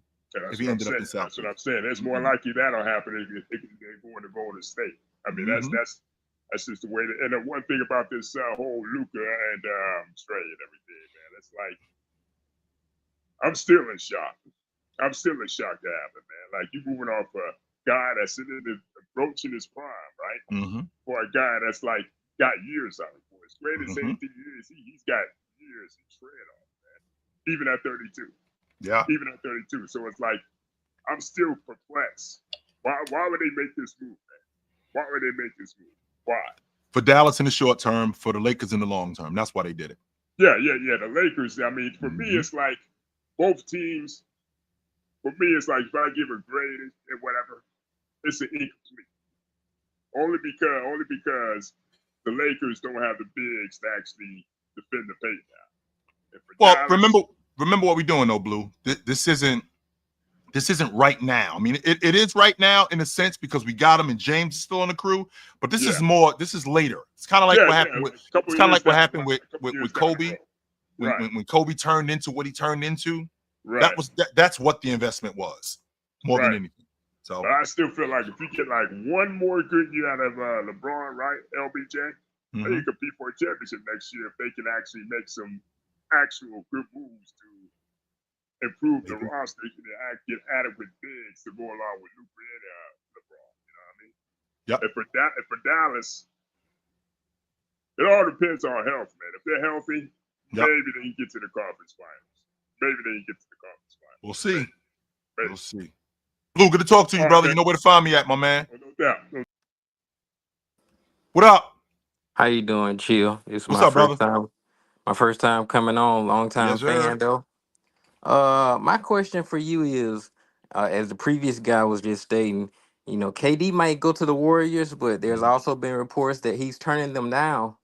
Speaker 2: If he ended up in South Beach.
Speaker 4: That's what I'm saying. It's more likely that'll happen if they're going to Golden State. I mean, that's just the way. And the one thing about this whole Luka and Trey and everything, man, it's like I'm still in shock. I'm still in shock to happen, man. Like you moving off a guy that's approaching his prime, right? For a guy that's like got years on it. For as great as 18 years, he's got years to tread on, man. Even at 32.
Speaker 2: Yeah.
Speaker 4: Even at 32. So it's like I'm still perplexed. Why would they make this move, man? Why would they make this move? Why?
Speaker 2: For Dallas in the short term, for the Lakers in the long term. That's why they did it.
Speaker 4: Yeah. The Lakers. I mean, for me, it's like both teams. For me, it's like if I give a grade and whatever, it's an incomplete. Only because the Lakers don't have the bigs to actually defend the paint now.
Speaker 2: Well, Dallas, remember what we're doing though, Blue. This isn't right now. I mean, it is right now in a sense because we got him and James is still on the crew, but this is more. This is later. It's kind of like what happened with. It's kind of like what happened with Kobe when Kobe turned into what he turned into. Right. That's what the investment was more than anything. So
Speaker 4: but I still feel like if you get like one more good year out of LeBron, right, LBJ, you compete for a championship next year if they can actually make some actual good moves to improve the roster. They can get adequate bigs to go along with Luka and LeBron. You know what I mean?
Speaker 2: Yeah.
Speaker 4: And for Dallas, it all depends on health, man. If they're healthy, maybe they can get to the conference finals. Maybe they can get to the conference finals.
Speaker 2: We'll see.
Speaker 4: Maybe.
Speaker 2: We'll see. Blue, good to talk to you, brother. You know where to find me at, my man.
Speaker 4: No doubt.
Speaker 2: What up?
Speaker 5: How you doing, Chill? It's
Speaker 2: What's
Speaker 5: my
Speaker 2: up,
Speaker 5: first
Speaker 2: brother?
Speaker 5: time. My first time coming on. Long time
Speaker 2: Yes, sir.
Speaker 5: fan though. My question for you is, as the previous guy was just stating, KD might go to the Warriors, but there's also been reports that he's turning them down.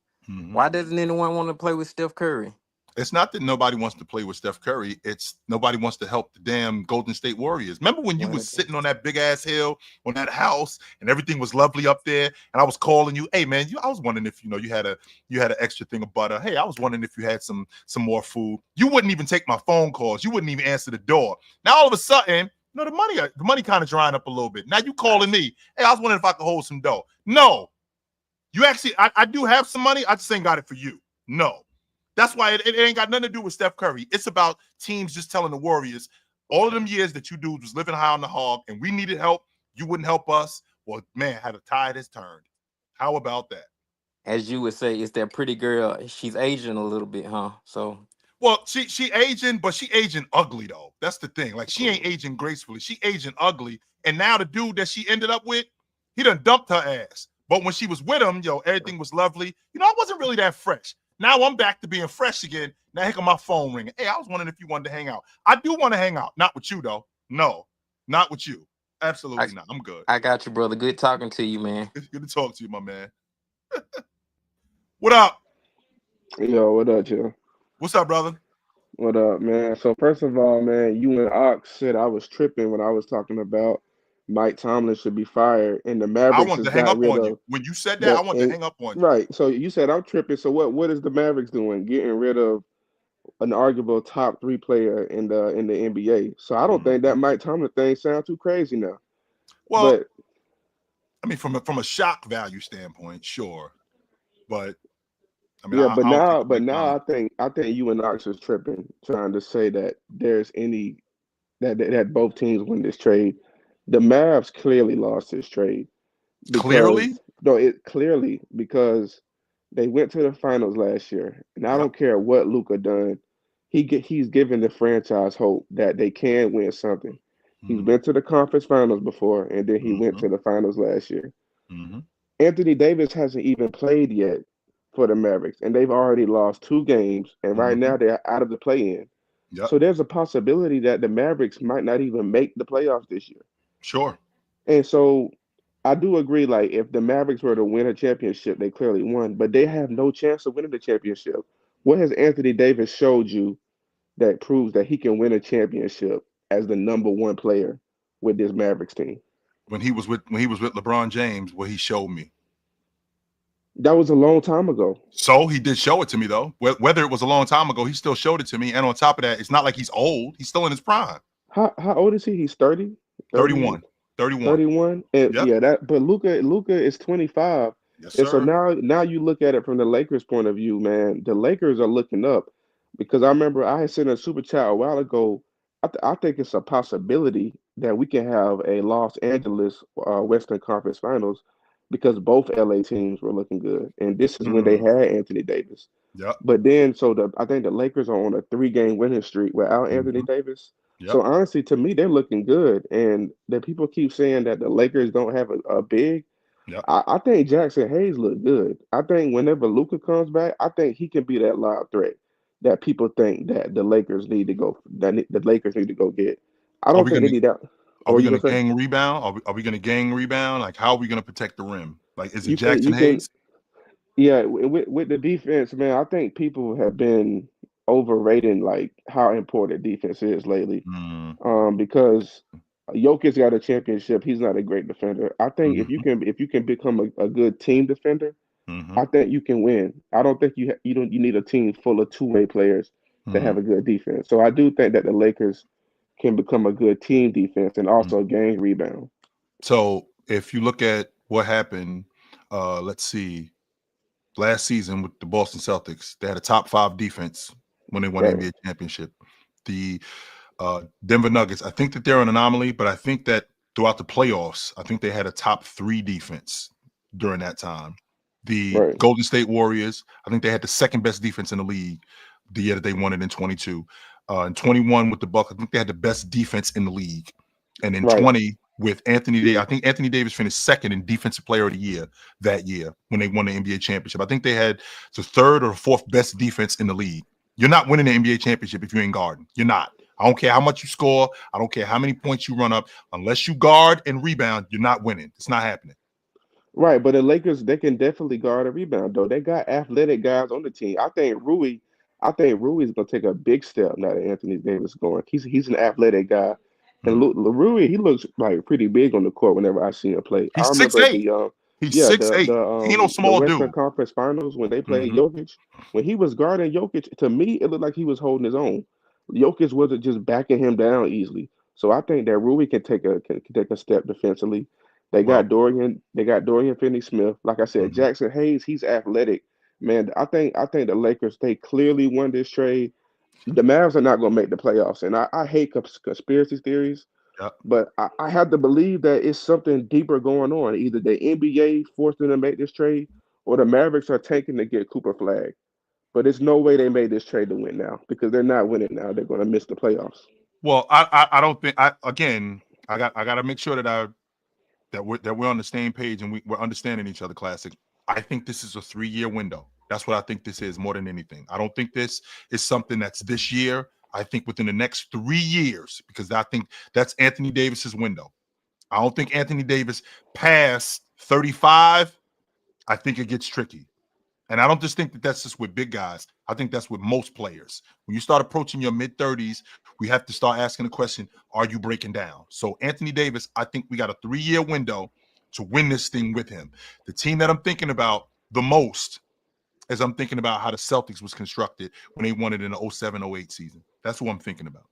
Speaker 5: Why doesn't anyone want to play with Steph Curry?
Speaker 2: It's not that nobody wants to play with Steph Curry. It's nobody wants to help the damn Golden State Warriors. Remember when you was sitting on that big ass hill on that house and everything was lovely up there, and I was calling you, hey man, I was wondering if you had an extra thing of butter. Hey, I was wondering if you had some more food. You wouldn't even take my phone calls. You wouldn't even answer the door. Now all of a sudden, the money kind of drying up a little bit. Now you calling me, hey, I was wondering if I could hold some dough. No, you actually, I do have some money. I just ain't got it for you. No. That's why it ain't got nothing to do with Steph Curry. It's about teams just telling the Warriors, all of them years that you dudes was living high on the hog and we needed help, you wouldn't help us. Well, man, how the tide has turned. How about that?
Speaker 5: As you would say, it's that pretty girl. She's aging a little bit, huh? So,
Speaker 2: well, she aging, but she aging ugly though. That's the thing. Like she ain't aging gracefully. She aging ugly. And now the dude that she ended up with, he done dumped her ass. But when she was with him, everything was lovely. I wasn't really that fresh. Now I'm back to being fresh again. Now here come my phone ringing. Hey, I was wondering if you wanted to hang out. I do want to hang out. Not with you, though. No, not with you. Absolutely not. I'm good.
Speaker 5: I got you, brother. Good talking to you, man.
Speaker 2: It's good to talk to you, my man. What up?
Speaker 6: Yo, what up, Joe?
Speaker 2: What's up, brother?
Speaker 6: What up, man? So first of all, man, you and Ox said I was tripping when I was talking about Mike Tomlin should be fired, and the Mavericks.
Speaker 2: I wanted to hang up on you. When you said that, I wanted to hang up on you.
Speaker 6: Right. So you said I'm tripping. So what is the Mavericks doing? Getting rid of an arguable top 3 player in the NBA. So I don't think that Mike Tomlin thing sounds too crazy now.
Speaker 2: Well, I mean, from a shock value standpoint, sure, but I mean,
Speaker 6: now I think you and Ox is tripping, trying to say that there's any that both teams win this trade. The Mavs clearly lost this trade.
Speaker 2: Clearly?
Speaker 6: No, clearly because they went to the finals last year. And I don't care what Luka done. he's given the franchise hope that they can win something. He's
Speaker 2: Mm-hmm.
Speaker 6: been to the conference finals before, and then he went
Speaker 2: Mm-hmm.
Speaker 6: to the finals last year.
Speaker 2: Mm-hmm.
Speaker 6: Anthony Davis hasn't even played yet for the Mavericks, and they've already lost 2 games, and right
Speaker 2: Mm-hmm.
Speaker 6: now they're out of the play-in.
Speaker 2: Yep.
Speaker 6: So there's a possibility that the Mavericks might not even make the playoffs this year.
Speaker 2: Sure.
Speaker 6: And so I do agree, like if the Mavericks were to win a championship, they clearly won, but they have no chance of winning the championship. What has Anthony Davis showed you that proves that he can win a championship as the number one player with this Mavericks team?
Speaker 2: When he was with LeBron James, what he showed me.
Speaker 6: That was a long time ago.
Speaker 2: So he did show it to me though. Whether it was a long time ago, he still showed it to me. And on top of that, it's not like he's old. He's still in his prime.
Speaker 6: How old is he? He's 30, 30,
Speaker 2: 31. 31.
Speaker 6: 31. And
Speaker 2: Yep.
Speaker 6: yeah, that but Luca is 25.
Speaker 2: Yes,
Speaker 6: And so
Speaker 2: sir.
Speaker 6: now you look at it from the Lakers point of view, man. The Lakers are looking up because I remember I had sent a super chat a while ago. I think it's a possibility that we can have a Los Angeles Western Conference Finals because both LA teams were looking good, and this is when they
Speaker 2: Mm,
Speaker 6: had Anthony Davis.
Speaker 2: yep.
Speaker 6: But then, I think the Lakers are on a 3-game winning streak without Anthony
Speaker 2: Mhm.
Speaker 6: Davis.
Speaker 2: Yep.
Speaker 6: So honestly, to me, they're looking good. And the people keep saying that the Lakers don't have a big.
Speaker 2: Yep.
Speaker 6: I think Jackson Hayes look good. I think whenever Luca comes back, I think he can be that loud threat that people think that the Lakers need to go. The Lakers need to go get. I
Speaker 2: Are
Speaker 6: don't
Speaker 2: we
Speaker 6: think they
Speaker 2: gonna
Speaker 6: need that.
Speaker 2: are
Speaker 6: Or
Speaker 2: we
Speaker 6: you
Speaker 2: gonna
Speaker 6: gonna say
Speaker 2: gang rebound? Are we gonna gang rebound? Like how are we gonna protect the rim? Like is it
Speaker 6: you
Speaker 2: Jackson
Speaker 6: can.
Speaker 2: Hayes?
Speaker 6: Yeah, with the defense, man, I think people have been overrating like how important defense is lately.
Speaker 2: Mm,
Speaker 6: Because Jokic got a championship. He's not a great defender. I think
Speaker 2: mm-hmm.
Speaker 6: if you can become a good team defender,
Speaker 2: Mm-hmm.
Speaker 6: I think you can win. I don't think you need a team full of two-way players that
Speaker 2: Mm.
Speaker 6: have a good defense. So I do think that the Lakers can become a good team defense and
Speaker 2: Mm.
Speaker 6: also gain rebound.
Speaker 2: So if you look at what happened, let's see, last season with the Boston Celtics, they had a top 5 defense when they won the
Speaker 6: Right,
Speaker 2: NBA championship. The Denver Nuggets, I think that they're an anomaly, but I think that throughout the playoffs, I think they had a top 3 defense during that time. The
Speaker 6: right,
Speaker 2: Golden State Warriors, I think they had the second best defense in the league the year that they won it in 22. In 21 with the Bucks, I think they had the best defense in the league. And in
Speaker 6: right.
Speaker 2: 20 with Anthony Davis, I think Anthony Davis finished second in Defensive Player of the Year that year when they won the NBA championship. I think they had the third or fourth best defense in the league. You're not winning the NBA championship if you ain't guarding. You're not. I don't care how much you score. I don't care how many points you run up. Unless you guard and rebound, you're not winning. It's not happening.
Speaker 6: Right, but the Lakers they can definitely guard a rebound though. They got athletic guys on the team. I think Rui's gonna take a big step now that Anthony Davis is going. He's an athletic guy, and
Speaker 2: Mm.
Speaker 6: Rui he looks like pretty big on the court whenever I see him play. I
Speaker 2: He's
Speaker 6: remember
Speaker 2: 6'8". He's
Speaker 6: yeah
Speaker 2: 6'8". He ain't no
Speaker 6: the
Speaker 2: small
Speaker 6: Western
Speaker 2: dude.
Speaker 6: Conference Finals when they played
Speaker 2: Mm-hmm.
Speaker 6: Jokic when he was guarding Jokic. To me, it looked like he was holding his own. Jokic wasn't just backing him down easily. So I think that Rui can take a step defensively.
Speaker 2: Well,
Speaker 6: They got Dorian Finney-Smith. Like I said,
Speaker 2: mm-hmm.
Speaker 6: Jackson Hayes, he's athletic. Man, I think the Lakers they clearly won this trade. The Mavs are not going to make the playoffs, and I hate conspiracy theories,
Speaker 2: Yep.
Speaker 6: but I have to believe that it's something deeper going on. Either the NBA forced them to make this trade, or the Mavericks are tanking to get Cooper Flag. But there's no way they made this trade to win now because they're not winning now. They're going to miss the playoffs.
Speaker 2: Well, I don't think I got to make sure that we're on the same page and we're understanding each other. Classic. I think this is a 3-year window. That's what I think this is more than anything. I don't think this is something that's this year. I think within the next 3 years, because I think that's Anthony Davis's window. I don't think Anthony Davis past 35. I think it gets tricky. And I don't just think that that's just with big guys. I think that's with most players. When you start approaching your mid-30s, we have to start asking the question, are you breaking down? So Anthony Davis, I think we got a 3-year window to win this thing with him. The team that I'm thinking about the most is I'm thinking about how the Celtics was constructed when they won it in the 07-08 season. That's what I'm thinking about.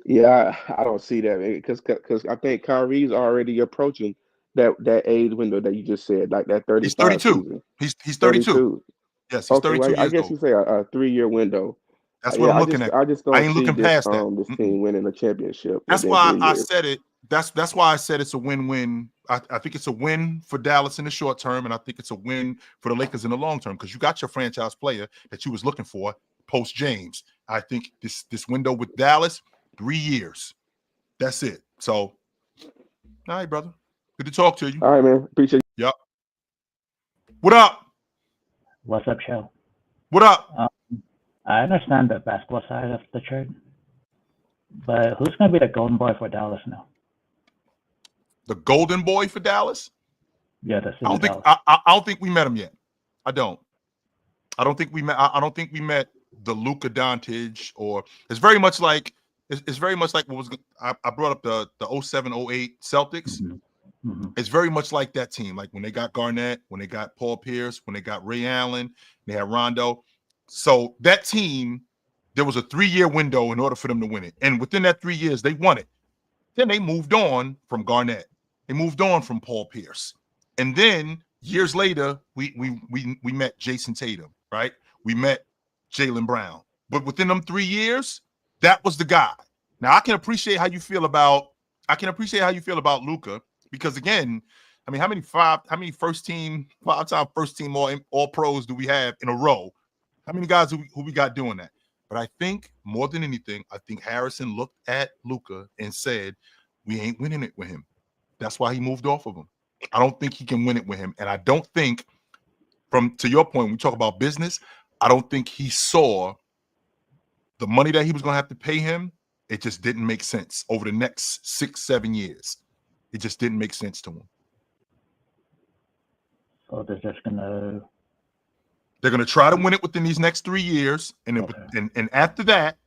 Speaker 6: Yeah, I don't see that because I think Kyrie's already approaching that age window that you just said, like that
Speaker 2: He's
Speaker 6: 35
Speaker 2: 32.
Speaker 6: season.
Speaker 2: He's 32.
Speaker 6: 32.
Speaker 2: Yes, he's
Speaker 6: Okay,
Speaker 2: 32
Speaker 6: well, I
Speaker 2: years
Speaker 6: guess
Speaker 2: old.
Speaker 6: you say a 3-year window.
Speaker 2: That's what
Speaker 6: Yeah,
Speaker 2: I'm looking at.
Speaker 6: I just
Speaker 2: I
Speaker 6: don't
Speaker 2: ain't
Speaker 6: see
Speaker 2: looking past that.
Speaker 6: this
Speaker 2: Mm-mm.
Speaker 6: team winning a championship
Speaker 2: That's
Speaker 6: within
Speaker 2: why
Speaker 6: 3
Speaker 2: I
Speaker 6: years.
Speaker 2: said it. That's why I said it's a win-win. I think it's a win for Dallas in the short term, and I think it's a win for the Lakers in the long term because you got your franchise player that you was looking for post James. I think this window with Dallas, 3 years. That's it. So, all right, brother. Good to talk to you.
Speaker 6: All right, man. Appreciate you.
Speaker 2: Yep. What up?
Speaker 7: What's up, Joe?
Speaker 2: What up?
Speaker 7: I understand the basketball side of the trade, but who's going to be the golden boy for Dallas now?
Speaker 2: The golden boy for Dallas?
Speaker 7: Yeah, the city
Speaker 2: I don't think
Speaker 7: Dallas.
Speaker 2: I don't think we met him yet. I don't think we met. I don't think we met the Luka Doncic, or it's very much like what was I brought up the 07-08 Celtics. It's very much like that team. Like when they got Garnett, when they got Paul Pierce, when they got Ray Allen, they had Rondo. So that team, there was a 3-year window in order for them to win it, and within that 3 years, they won it. Then they moved on from Garnett. They moved on from Paul Pierce, and then years later, we met Jason Tatum, right? We met Jaylen Brown. But within them 3 years, that was the guy. Now I can appreciate how you feel about Luka, because again, I mean, how many five-time first team all pros do we have in a row? How many guys who we got doing that? But I think more than anything, I think Harrison looked at Luka and said, we ain't winning it with him. That's why he moved off of him. I don't think he can win it with him. And I don't think, to your point, when we talk about business, I don't think he saw the money that he was going to have to pay him. It just didn't make sense over the next 6-7 years. It just didn't make sense to him.
Speaker 7: So they're just going to...
Speaker 2: They're going to try to win it within these next 3 years. And then, and after that,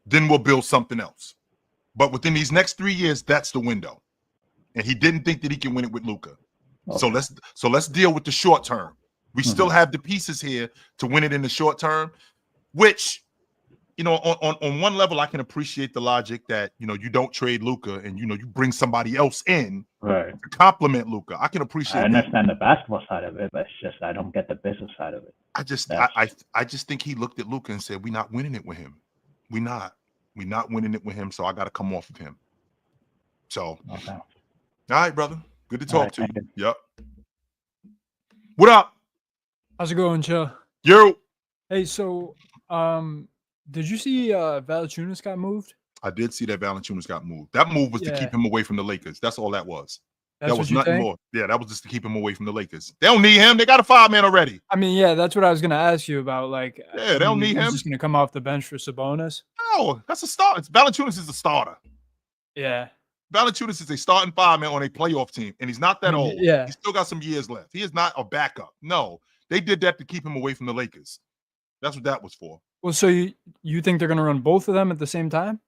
Speaker 2: then we'll build something else. But within these next 3 years, that's the window. And he didn't think that he can win it with Luka. Okay. So let's deal with the short term. We still have the pieces here to win it in the short term, which, you know, on one level, I can appreciate the logic that, you know, you don't trade Luka and, you know, you bring somebody else in to complement Luka. I can appreciate
Speaker 7: I understand the basketball side of it, but it's just I don't get the business side of it.
Speaker 2: I just think he looked at Luka and said, we're not winning it with him. We're not winning it with him, so I got to come off of him. So,
Speaker 7: okay.
Speaker 2: All right, brother. Good to talk to you.
Speaker 7: You.
Speaker 2: Yep. What up?
Speaker 8: How's it going, Joe?
Speaker 2: Yo.
Speaker 8: Hey, so did you see Valanciunas got moved?
Speaker 2: I did see that Valanciunas got moved. That move was to keep him away from the Lakers. That's all that was. That was nothing more. Yeah, that was just to keep him away from the Lakers. They don't need him. They got a 5-man already.
Speaker 8: I mean, yeah, that's what I was going to ask you about. Like,
Speaker 2: yeah, they don't need him.
Speaker 8: He's just going to come off the bench for Sabonis.
Speaker 2: No, that's a start. Valanciunas is a starter.
Speaker 8: Yeah.
Speaker 2: Valanciunas is a starting 5-man on a playoff team, and he's not that old.
Speaker 8: Yeah.
Speaker 2: He's still got some years left. He is not a backup. No, they did that to keep him away from the Lakers. That's what that was for.
Speaker 8: Well, so you think they're going to run both of them at the same time?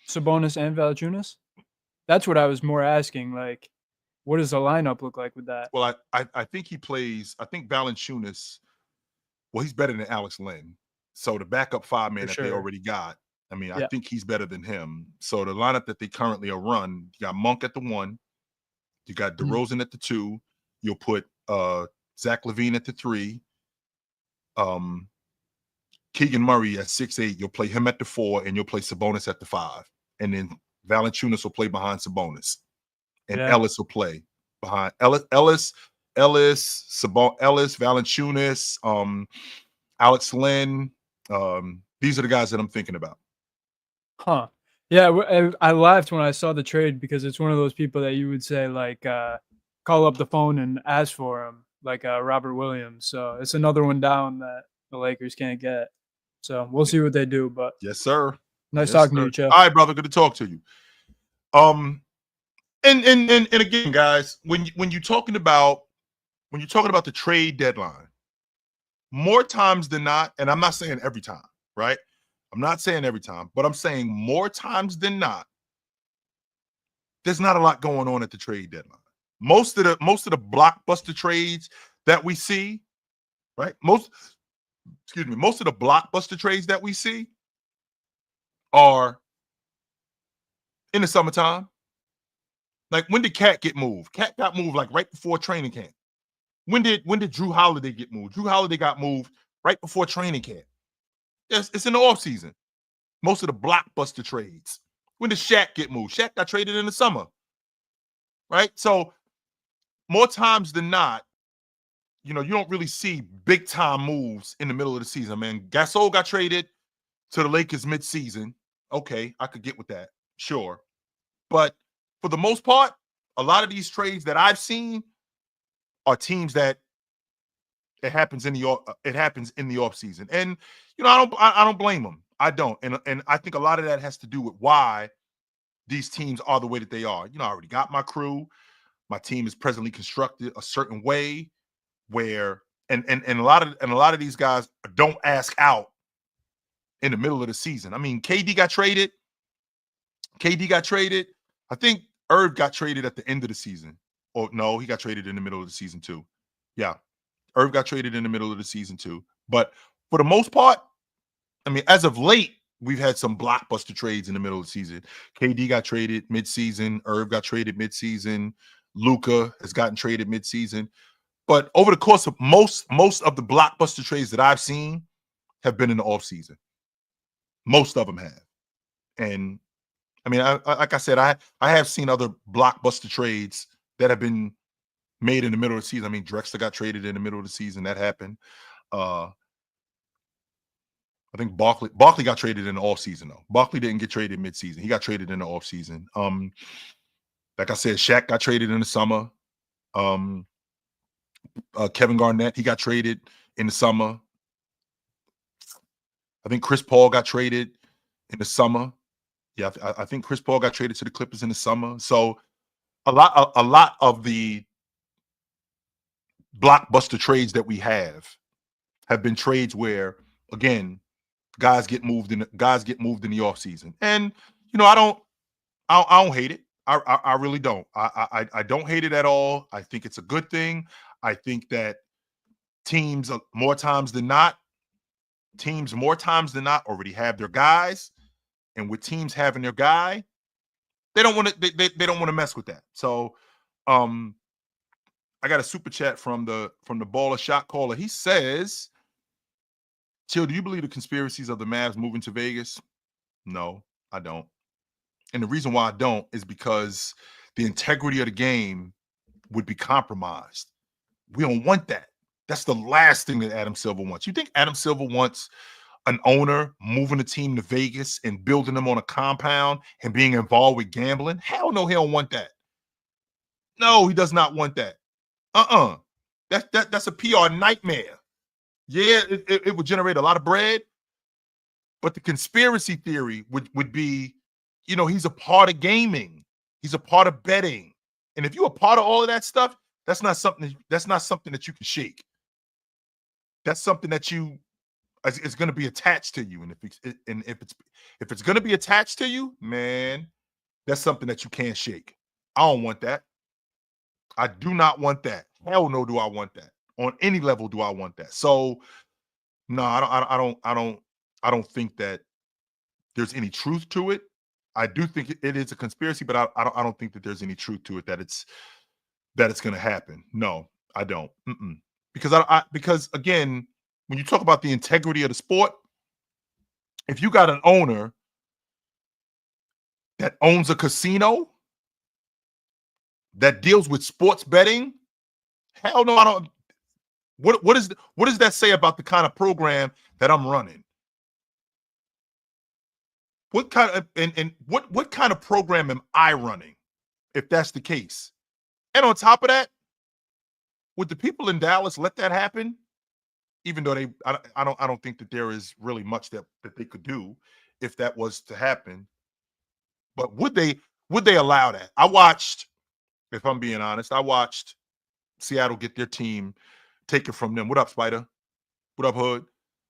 Speaker 8: Sabonis and Valanciunas? That's what I was more asking. Like, what does the lineup look like with that?
Speaker 2: Well, I think he plays. I think Valanciunas. Well, he's better than Alex Len. So the backup 5-man that they already got. I mean, I think he's better than him. So the lineup that they currently are run, you got Monk at the 1, you got DeRozan at the 2. You'll put Zach LaVine at the 3. Keegan Murray at 6'8". You'll play him at the 4, and you'll play Sabonis at the 5. And then Valanciunas will play behind Sabonis. And Ellis will play behind Ellis, Valanciunas, Alex Len. These are the guys that I'm thinking about.
Speaker 8: Huh. Yeah, I laughed when I saw the trade because it's one of those people that you would say, like, call up the phone and ask for him, like Robert Williams. So it's another one down that the Lakers can't get. So we'll see what they do. But
Speaker 2: yes, sir.
Speaker 8: Nice talking to you, Joe.
Speaker 2: All right, brother. Good to talk to you. And again, guys, when you're talking about the trade deadline, more times than not, and I'm not saying every time, right? I'm not saying every time, but I'm saying more times than not, there's not a lot going on at the trade deadline. Most of the blockbuster trades that we see, right? Most of the blockbuster trades that we see are in the summertime. Like, when did Cat get moved? Cat got moved like right before training camp. When did Drew Holiday get moved? Drew Holiday got moved right before training camp. It's in the offseason. Most of the blockbuster trades. When did Shaq get moved? Shaq got traded in the summer. Right? So more times than not, you know, you don't really see big time moves in the middle of the season, man. Gasol got traded to the Lakers mid-season. Okay, I could get with that. Sure. But for the most part, a lot of these trades that I've seen are teams that it happens in the offseason. And I don't blame them. I don't. And I think a lot of that has to do with why these teams are the way that they are. I already got my crew. My team is presently constructed a certain way where and a lot of these guys don't ask out in the middle of the season. I mean, KD got traded. I think Irv got traded at the end of the season. Or no, he got traded in the middle of the season too. Yeah. Irv got traded in the middle of the season too. But for the most part, I mean, as of late, we've had some blockbuster trades in the middle of the season. KD got traded mid-season. Irv got traded mid-season. Luka has gotten traded mid-season. But over the course of most of the blockbuster trades that I've seen have been in the offseason. Most of them have. And I mean, like I said, I have seen other blockbuster trades that have been made in the middle of the season. I mean, Drexler got traded in the middle of the season. That happened. I think Barkley got traded in the offseason, though. Barkley didn't get traded mid-season. He got traded in the offseason. Like I said, Shaq got traded in the summer. Kevin Garnett, he got traded in the summer. I think Chris Paul got traded in the summer. Yeah, I think Chris Paul got traded to the Clippers in the summer. So a lot of the blockbuster trades that we have been trades where, again, guys get moved in the offseason. And I don't hate it. I really don't. I don't hate it at all. I think it's a good thing. I think that teams more times than not already have their guys. And with teams having their guy, they don't want to they don't want to mess with that. So I got a super chat from the baller shot caller. He says, Chill, do you believe the conspiracies of the Mavs moving to Vegas? No, I don't. And the reason why I don't is because the integrity of the game would be compromised. We don't want that. That's the last thing that Adam Silver wants. You think Adam Silver wants an owner moving the team to Vegas and building them on a compound and being involved with gambling? Hell no, he don't want that. No, he does not want that. That's a PR nightmare. Yeah, it would generate a lot of bread, but the conspiracy theory would be, he's a part of gaming. He's a part of betting. And if you're a part of all of that stuff, that's not something that you can shake. That's something that it's going to be attached to you. And if it's going to be attached to you, man, that's something that you can't shake. I don't want that. I do not want that. Hell no, do I want that. On any level, do I want that? So, no, I don't think that there's any truth to it. I do think it is a conspiracy, but I don't think that there's any truth to it that it's going to happen. No, I don't. Because again, when you talk about the integrity of the sport, if you got an owner that owns a casino that deals with sports betting, hell no, I don't. What does that say about the kind of program that I'm running? What kind of what kind of program am I running if that's the case? And on top of that, would the people in Dallas let that happen? Even though I don't think that there is really much that they could do if that was to happen. But would they allow that? If I'm being honest, I watched Seattle get their team taken from them. What up, Spider? What up, Hood?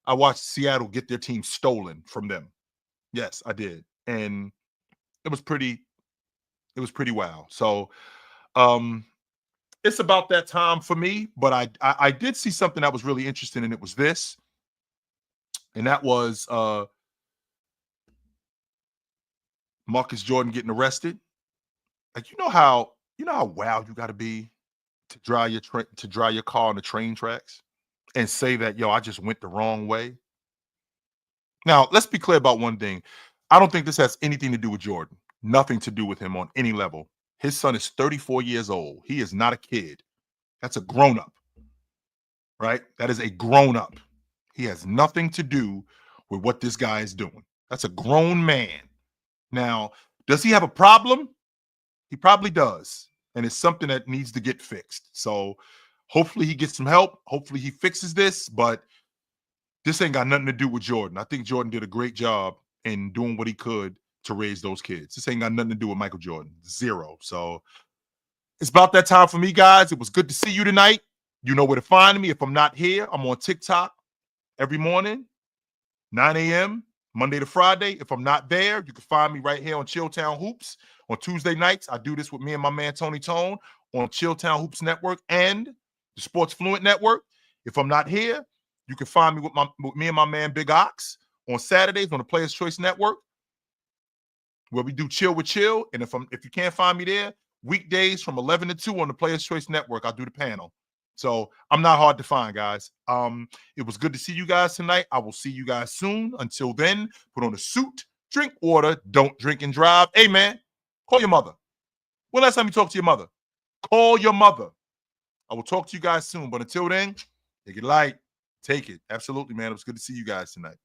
Speaker 2: I watched Seattle get their team stolen from them. Yes, I did. And it was pretty wild. So it's about that time for me, but I did see something that was really interesting, and it was this. And that was Marcus Jordan getting arrested. Like, you know how wild you got to be to drive your car on the train tracks and say that, yo, I just went the wrong way. Now, let's be clear about one thing. I don't think this has anything to do with Jordan. Nothing to do with him on any level. His son is 34 years old. He is not a kid. That's a grown-up, right? That is a grown-up. He has nothing to do with what this guy is doing. That's a grown man. Now, does he have a problem? He probably does. And it's something that needs to get fixed. So hopefully he gets some help. Hopefully he fixes this, but this ain't got nothing to do with Jordan. I think Jordan did a great job in doing what he could to raise those kids. This ain't got nothing to do with Michael Jordan. Zero. So it's about that time for me, guys. It was good to see you tonight. You know where to find me. If I'm not here, I'm on TikTok every morning, 9 a.m., Monday to Friday. If I'm not there, you can find me right here on Chilltown Hoops. On Tuesday nights, I do this with me and my man Tony Tone on Chilltown Hoops Network and the Sports Fluent Network. If I'm not here, you can find me with me and my man Big Ox on Saturdays on the Players Choice Network, where we do Chill with Chill. And if you can't find me there, weekdays from 11 to 2 on the Players Choice Network, I do the panel. So I'm not hard to find, guys. It was good to see you guys tonight. I will see you guys soon. Until then, put on a suit, drink water, don't drink and drive. Hey, man, call your mother. When last time you talked to your mother? Call your mother. I will talk to you guys soon. But until then, take it light. Take it. Absolutely, man. It was good to see you guys tonight.